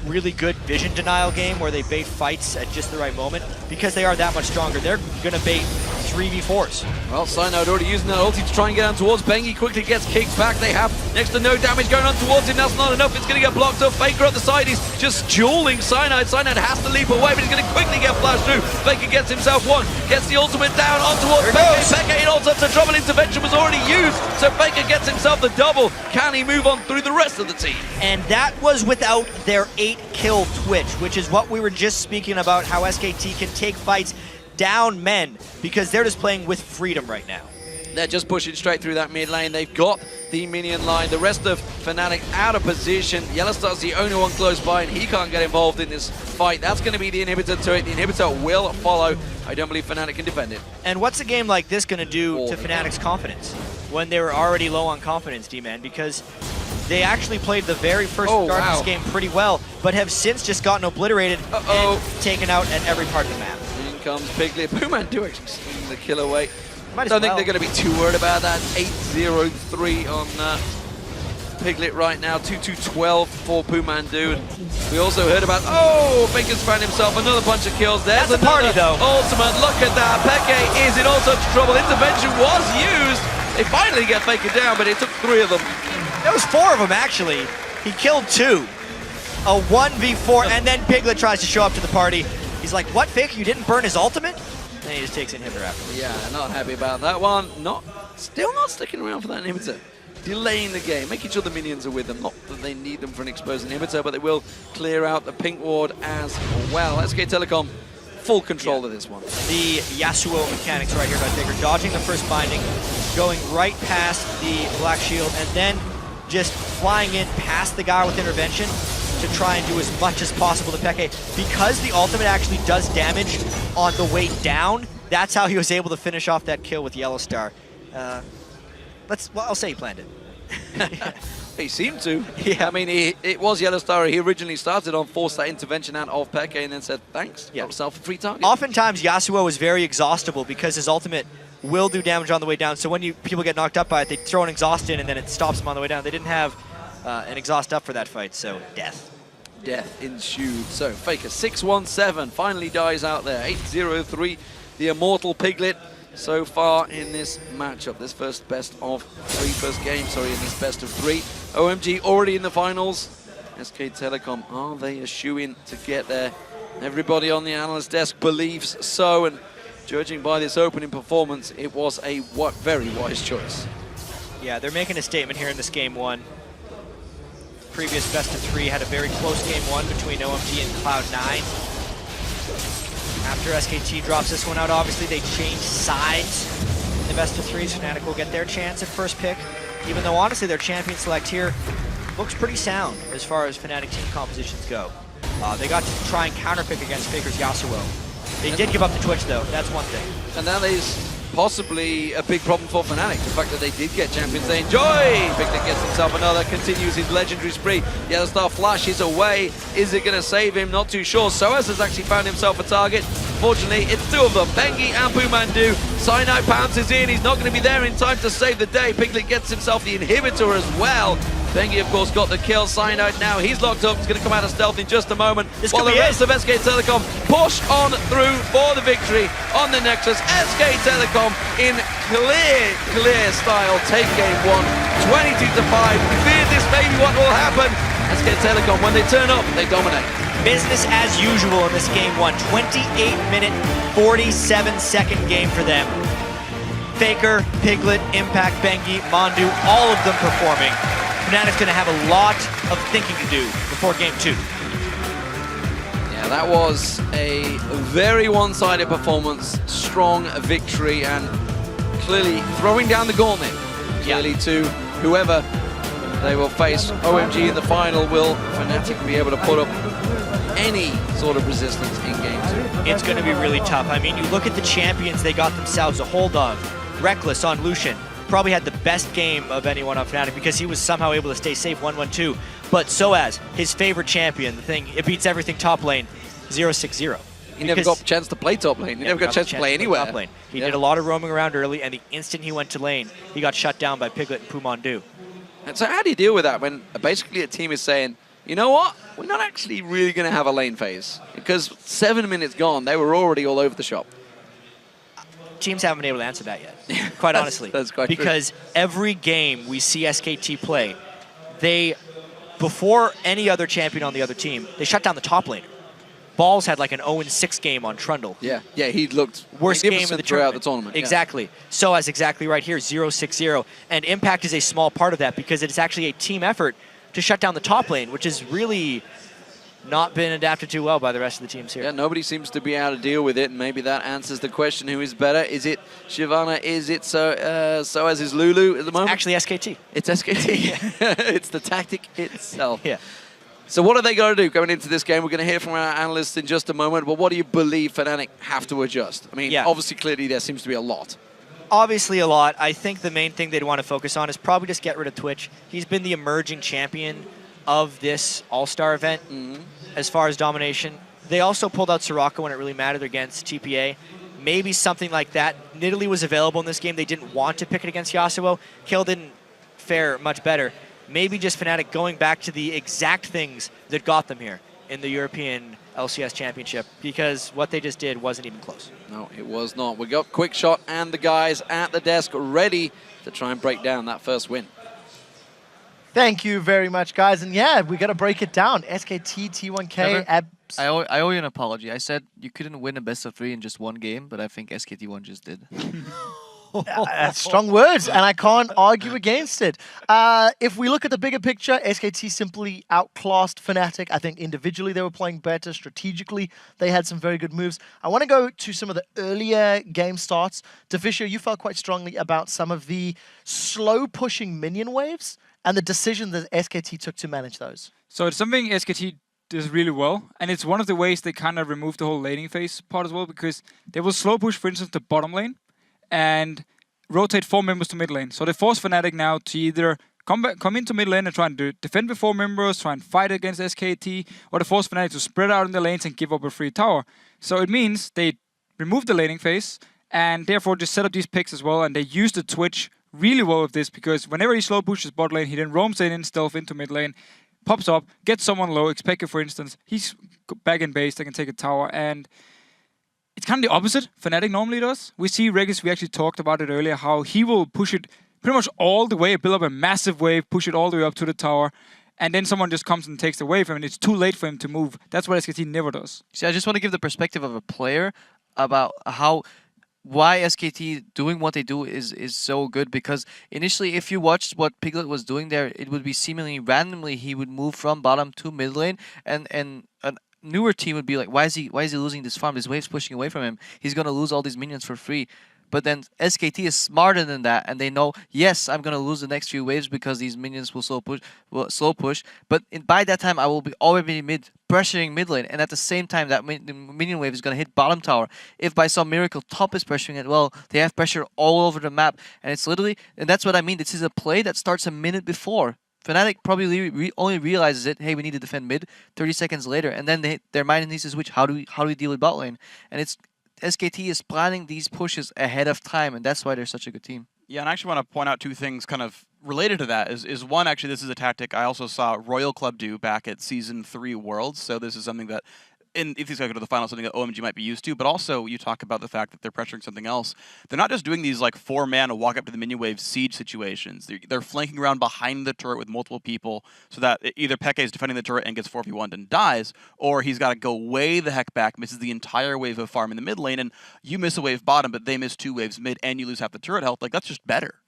really good vision denial game where they bait fights at just the right moment because they are that much stronger. They're going to bait 3v4s. Well, Cyanide already using that ulti to try and get down towards Bengi. Quickly gets kicked back. They have next to no damage going on towards him. That's not enough. It's going to get blocked up. Faker at the side. He's just dueling Cyanide. Cyanide has to leap away, but he's going to quickly get flashed through. Faker gets himself one. Gets the ultimate down on towards Peke. Peke also to trouble. Intervention was already used, so Faker gets himself the double. Can he move on through the rest of the team? And that was without their 8-kill Twitch, which is what we were just speaking about, how SKT can take fights down men because they're just playing with freedom right now. They're just pushing straight through that mid lane. They've got the minion line. The rest of Fnatic out of position. Yellowstar's the only one close by, and he can't get involved in this fight. That's going to be the inhibitor to it. The inhibitor will follow. I don't believe Fnatic can defend it. And what's a game like this going to do to Fnatic's confidence when they were already low on confidence, D-Man? Because they actually played the very first start of this game pretty well, but have since just gotten obliterated and taken out at every part of the map. In comes Piglet. Pumandu actually swinging the kill away. Might as Don't think well. they're going to be too worried about that. 8-0-3 on Piglet right now. 2-2-12 for Pumandu. And we also heard about, Faker's found himself another bunch of kills. There's That's a party, though. Ultimate, look at that. Peke is in all sorts of trouble. Intervention was used. They finally get Faker down, but it took 3 of them. There was 4 of them, actually. He killed 2. A 1v4, and then Piglet tries to show up to the party. He's like, what, Faker, you didn't burn his ultimate? And he just takes inhibitor after. Yeah, not happy about that one. Still not sticking around for that inhibitor. Delaying the game, making sure the minions are with them. Not that they need them for an exposed inhibitor, but they will clear out the pink ward as well. SK Telecom, full control of this one. The Yasuo mechanics right here by Faker, dodging the first binding, going right past the black shield, and then just flying in past the guy with intervention to try and do as much as possible to Peke. Because the ultimate actually does damage on the way down, that's how he was able to finish off that kill with Yellowstar. I'll say he planned it. He seemed to. Yeah. I mean, it was Yellowstar. He originally started on, forced that intervention out of Peke, and then said, thanks, got himself a free target. Oftentimes, Yasuo is very exhaustible because his ultimate will do damage on the way down. So when people get knocked up by it, they throw an exhaust in, and then it stops them on the way down. They didn't have an exhaust up for that fight, so death. Death ensued. So Faker 6-1-7 finally dies out there. 8-0-3, the immortal Piglet so far in this matchup. This first game, in this best of 3. OMG already in the finals. SK Telecom, are they a shoe-in to get there? Everybody on the analyst desk believes so, and judging by this opening performance, it was a very wise choice. Yeah, they're making a statement here in this game 1. Previous best of 3 had a very close game 1 between OMG and Cloud9. After SKT drops this one out, obviously they change sides in the best of 3s. Fnatic will get their chance at first pick, even though honestly their champion select here looks pretty sound as far as Fnatic team compositions go. They got to try and counterpick against Faker's Yasuo. They did give up the Twitch though, that's one thing. And that is possibly a big problem for Fnatic, the fact that they did get champions they enjoy. Piglet gets himself another, continues his legendary spree. Yellowstar flashes away. Is it going to save him? Not too sure. Soaz has actually found himself a target. Fortunately, it's 2 of them, Bengi and Pumandu. Cyanide pounces in. He's not going to be there in time to save the day. Piglet gets himself the inhibitor as well. Bengi, of course, got the kill. Cyanide now, he's locked up. He's going to come out of stealth in just a moment. While the rest of SK Telecom push on through for the victory on the Nexus. SK Telecom in clear style take game 1, 22-5. We fear this may be what will happen. SK Telecom, when they turn up, they dominate. Business as usual in this game 1. 28-minute, 47-second game for them. Faker, Piglet, Impact, Bengi, Mondu, all of them performing. Fnatic's going to have a lot of thinking to do before game 2. Yeah, That was a very one-sided performance, strong victory, and clearly throwing down the gauntlet. Clearly to whoever they will face. OMG in the final. Will Fnatic be able to put up any sort of resistance in game 2? It's going to be really tough. I mean, you look at the champions they got themselves a hold of. Reckless on Lucian. Probably had the best game of anyone on Fnatic because he was somehow able to stay safe 1-1-2. But Soaz, his favorite champion, the thing, it beats everything top lane, 0-6-0. He never got a chance to play top lane. He never got a chance to play anywhere. Top lane. He did a lot of roaming around early, and the instant he went to lane, he got shut down by Piglet and Pumondu. And so how do you deal with that when basically a team is saying, you know what, we're not actually really going to have a lane phase? Because 7 minutes gone, they were already all over the shop. Teams haven't been able to answer that yet, quite honestly. That's quite true. Because every game we see SKT play, they, before any other champion on the other team, they shut down the top laner. Balls had like an 0-6 game on Trundle. Yeah, he looked worst game of the throughout tournament. the tournament. Exactly. So as exactly right here, 0-6-0. And Impact is a small part of that because it's actually a team effort to shut down the top lane, which has really not been adapted too well by the rest of the teams here. Yeah, nobody seems to be able to deal with it, and maybe that answers the question, who is better? Is it Shyvana? Is it Soaz is Lulu at the moment? Actually SKT. It's SKT. It's the tactic itself. Yeah. So what are they going to do going into this game? We're going to hear from our analysts in just a moment, but what do you believe Fnatic have to adjust? I mean, obviously, clearly, there seems to be a lot. Obviously a lot. I think the main thing they'd want to focus on is probably just get rid of Twitch. He's been the emerging champion of this All-Star event as far as domination. They also pulled out Soraka when it really mattered against TPA. Maybe something like that. Nidalee was available in this game. They didn't want to pick it against Yasuo. Kill didn't fare much better. Maybe just Fnatic going back to the exact things that got them here in the European LCS Championship, because what they just did wasn't even close. No, it was not. We got Quickshot and the guys at the desk ready to try and break down that first win. Thank you very much, guys. And yeah, we got to break it down. SKT, T1K, Abs. I owe you an apology. I said you couldn't win a best of 3 in just one game, but I think SKT1 just did. That's strong words, and I can't argue against it. If we look at the bigger picture, SKT simply outclassed Fnatic. I think individually they were playing better. Strategically, they had some very good moves. I want to go to some of the earlier game starts. Deficio, you felt quite strongly about some of the slow-pushing minion waves and the decision that SKT took to manage those. So it's something SKT does really well, and it's one of the ways they kind of removed the whole laning phase part as well, because they will slow push, for instance, the bottom lane and rotate 4 members to mid lane. So they force Fnatic now to either come into mid lane and try and defend with 4 members, try and fight against SKT, or they force Fnatic to spread out in the lanes and give up a free tower. So it means they remove the laning phase and therefore just set up these picks as well, and they use the Twitch really well with this, because whenever he slow pushes bot lane, he then roams in stealth into mid lane, pops up, gets someone low, Expected for instance, he's back in base, they can take a tower, and it's kind of the opposite Fnatic normally does. We see Regis, we actually talked about it earlier, how he will push it pretty much all the way, build up a massive wave, push it all the way up to the tower, and then someone just comes and takes the wave from him, and it's too late for him to move. That's what SKT never does. See, I just want to give the perspective of a player about why SKT doing what they do is so good, because initially if you watched what Piglet was doing there, it would be seemingly randomly he would move from bottom to mid lane, and a newer team would be like, why is he losing this farm? This wave's pushing away from him. He's gonna lose all these minions for free. But then SKT is smarter than that, and they know, yes, I'm gonna lose the next few waves because these minions will slow push. But by that time, I will be already pressuring mid lane, and at the same time, that minion wave is gonna hit bottom tower. If by some miracle top is pressuring it, well, they have pressure all over the map, and it's literally, and that's what I mean. This is a play that starts a minute before. Fnatic probably only realizes it. Hey, we need to defend mid. 30 seconds later, and then their mind needs to switch. How do we deal with bot lane? And it's SKT is planning these pushes ahead of time, and that's why they're such a good team. Yeah, and I actually want to point out 2 things kind of related to that. Is one, actually, this is a tactic I also saw Royal Club do back at Season 3 Worlds, so this is something that, if these guys go to the final, something that OMG might be used to, but also you talk about the fact that they're pressuring something else. They're not just doing these like 4-man walk up to the minion wave siege situations. They're flanking around behind the turret with multiple people, so that either Peke is defending the turret and gets 4v1'd and dies, or he's got to go way the heck back, misses the entire wave of farm in the mid lane, and you miss a wave bottom, but they miss 2 waves mid, and you lose half the turret health. Like, that's just better.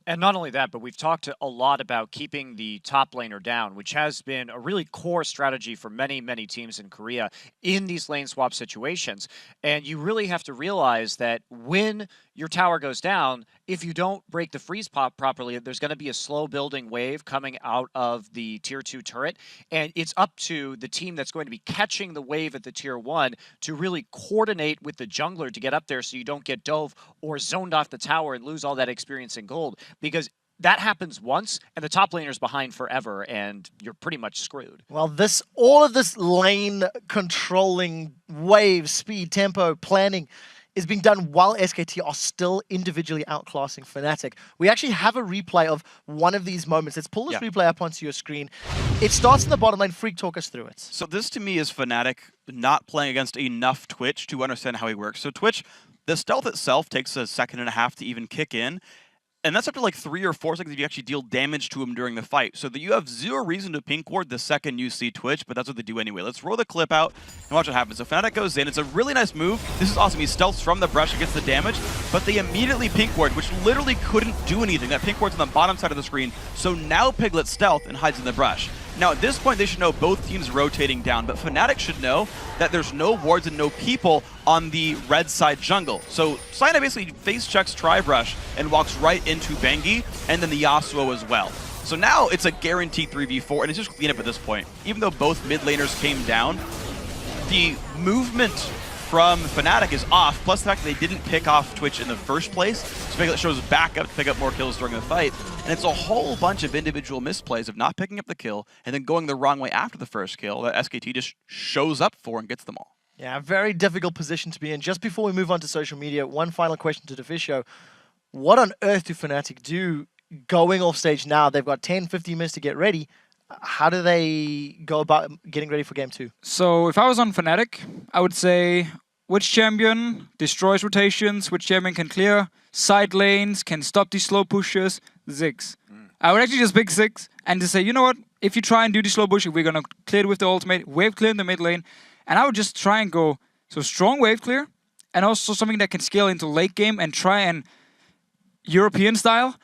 And not only that, but we've talked a lot about keeping the top laner down, which has been a really core strategy for many, many teams in Korea in these lane swap situations. And you really have to realize that when your tower goes down, if you don't break the freeze pop properly, there's going to be a slow building wave coming out of the tier 2 turret. And it's up to the team that's going to be catching the wave at the tier 1 to really coordinate with the jungler to get up there so you don't get dove or zoned off the tower and lose all that experience in gold. Because that happens once, and the top laner's behind forever, and you're pretty much screwed. Well, all of this lane controlling, wave, speed, tempo, planning is being done while SKT are still individually outclassing Fnatic. We actually have a replay of one of these moments. Let's pull this replay up onto your screen. It starts in the bottom lane. Freak, talk us through it. So this, to me, is Fnatic not playing against enough Twitch to understand how he works. So Twitch, the stealth itself takes a second and a half to even kick in. And that's up to like 3 or 4 seconds if you actually deal damage to him during the fight. So that you have zero reason to pink ward the second you see Twitch, but that's what they do anyway. Let's roll the clip out and watch what happens. So Fnatic goes in. It's a really nice move. This is awesome. He stealths from the brush and gets the damage, but they immediately pink ward, which literally couldn't do anything. That pink ward's on the bottom side of the screen. So now Piglet stealth and hides in the brush. Now, at this point, they should know both teams rotating down, but Fnatic should know that there's no wards and no people on the red side jungle. So Cyna basically face checks Tribrush and walks right into Bengi, and then the Yasuo as well. So now it's a guaranteed 3v4, and it's just cleanup at this point. Even though both mid laners came down, the movement from Fnatic is off, plus the fact that they didn't pick off Twitch in the first place, so Piglet shows back up to pick up more kills during the fight, and it's a whole bunch of individual misplays of not picking up the kill and then going the wrong way after the first kill that SKT just shows up for and gets them all. Yeah, a very difficult position to be in. Just before we move on to social media, one final question to Deficio. What on earth do Fnatic do going off stage now? They've got 10, 15 minutes to get ready. How do they go about getting ready for game 2? So if I was on Fnatic, I would say which champion destroys rotations, which champion can clear side lanes, can stop these slow pushes, Ziggs. I would actually just pick Ziggs and just say, you know what, if you try and do the slow push, we're going to clear it with the ultimate, wave clear in the mid lane, and I would just try and go, so strong wave clear, and also something that can scale into late game and try and European style,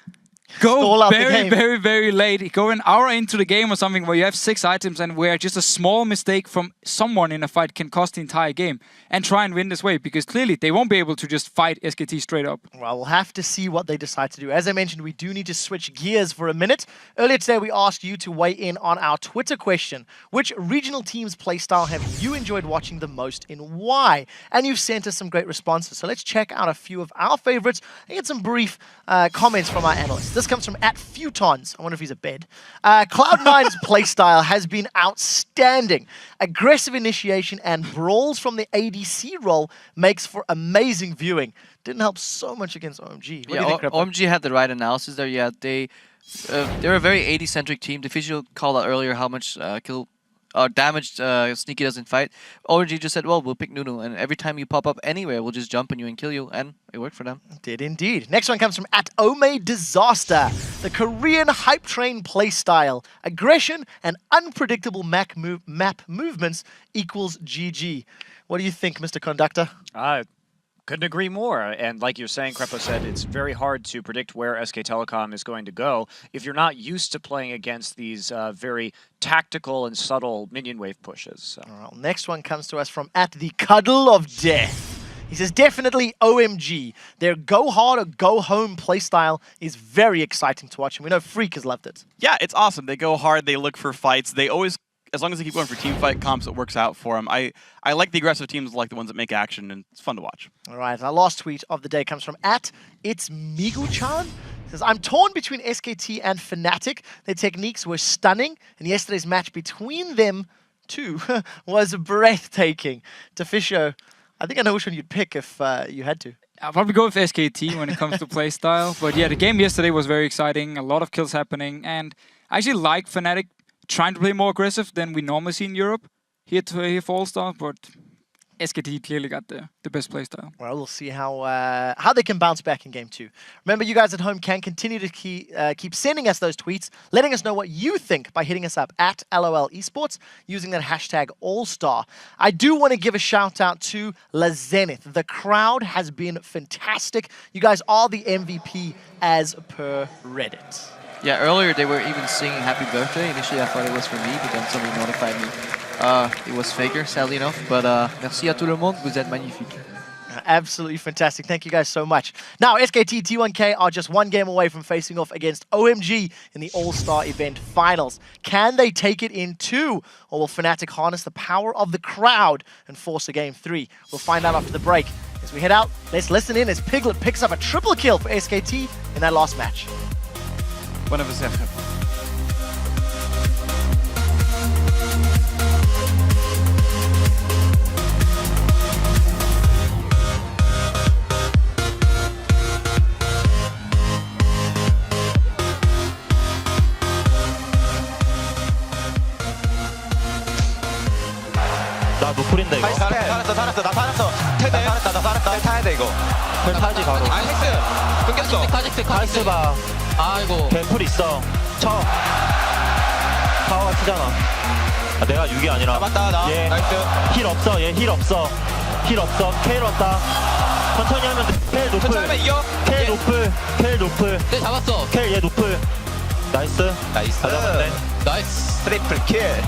go very, very, very late. Go an hour into the game or something where you have 6 items and where just a small mistake from someone in a fight can cost the entire game. And try and win this way, because clearly they won't be able to just fight SKT straight up. Well, we'll have to see what they decide to do. As I mentioned, we do need to switch gears for a minute. Earlier today, we asked you to weigh in on our Twitter question. Which regional team's playstyle have you enjoyed watching the most and why? And you've sent us some great responses. So let's check out a few of our favorites and get some brief comments from our analysts. This comes from @Futons. I wonder if he's a bed. Cloud9's playstyle has been outstanding. Aggressive initiation and brawls from the ADC role makes for amazing viewing. Didn't help so much against OMG. What do you think, Krippa? OMG had the right analysis there. Yeah, they're a very AD-centric team. Deficio called out earlier how much damage Sneaky does in fight. OMG just said, well, we'll pick Nunu, and every time you pop up anywhere, we'll just jump on you and kill you, and it worked for them. Did indeed. Next one comes from @OmeDisaster. The Korean hype train playstyle. Aggression and unpredictable map movements equals GG. What do you think, Mr. Conductor? Couldn't agree more. And like you're saying, Krepo said, it's very hard to predict where SK Telecom is going to go if you're not used to playing against these very tactical and subtle minion wave pushes. So. All right, next one comes to us from @TheCuddleOfDeath. He says, definitely OMG. Their go hard or go home playstyle is very exciting to watch, and we know Freak has loved it. Yeah, it's awesome. They go hard, they look for fights, they always, as long as they keep going for team fight comps, it works out for them. I like the aggressive teams, like the ones that make action, and it's fun to watch. All right, our last tweet of the day comes from @It'sMigu-chan. Says, I'm torn between SKT and Fnatic. Their techniques were stunning, and yesterday's match between them two was breathtaking. Deficio, I think I know which one you'd pick if you had to. I'll probably go with SKT when it comes to playstyle. But yeah, the game yesterday was very exciting, a lot of kills happening, and I actually like Fnatic trying to play more aggressive than we normally see in Europe here for All Star, but SKT clearly got the best playstyle. Well, we'll see how they can bounce back in game 2. Remember, you guys at home can continue to keep sending us those tweets, letting us know what you think by hitting us up at LOL Esports using that hashtag AllStar. I do want to give a shout out to La Zenith. The crowd has been fantastic. You guys are the MVP as per Reddit. Yeah, earlier they were even singing happy birthday. Initially I thought it was for me, but then somebody notified me. It was Faker, sadly enough, but merci à tout le monde, vous êtes magnifique. Absolutely fantastic. Thank you guys so much. Now, SKT T1K are just one game away from facing off against OMG in the All-Star event finals. Can they take it in 2? Or will Fnatic harness the power of the crowd and force a game 3? We'll find out after the break. As we head out, let's listen in as Piglet picks up a triple kill for SKT in that last match. Whenever Zephyr. 나 노플인데 이거. 살았어. 테드. 나 타야 돼 이거. 별 타지 바로. 나이스. 끊겼어. 카이스 봐. 아이고. 개풀 있어. 쳐. 파워가 튀잖아. 아, 내가 6이 아니라. 맞다 나. 얘 나이스. 힐 없어. 얘 힐 없어. 힐 없어. 케일 왔다. 천천히 하면 돼. 케일 노플. 천천히 하면 이겨. 케일 노플. 케일 노플. 네 잡았어. 케일 얘 노플. 나이스. 나이스. 다 잡았네. 나이스. 트리플 킬.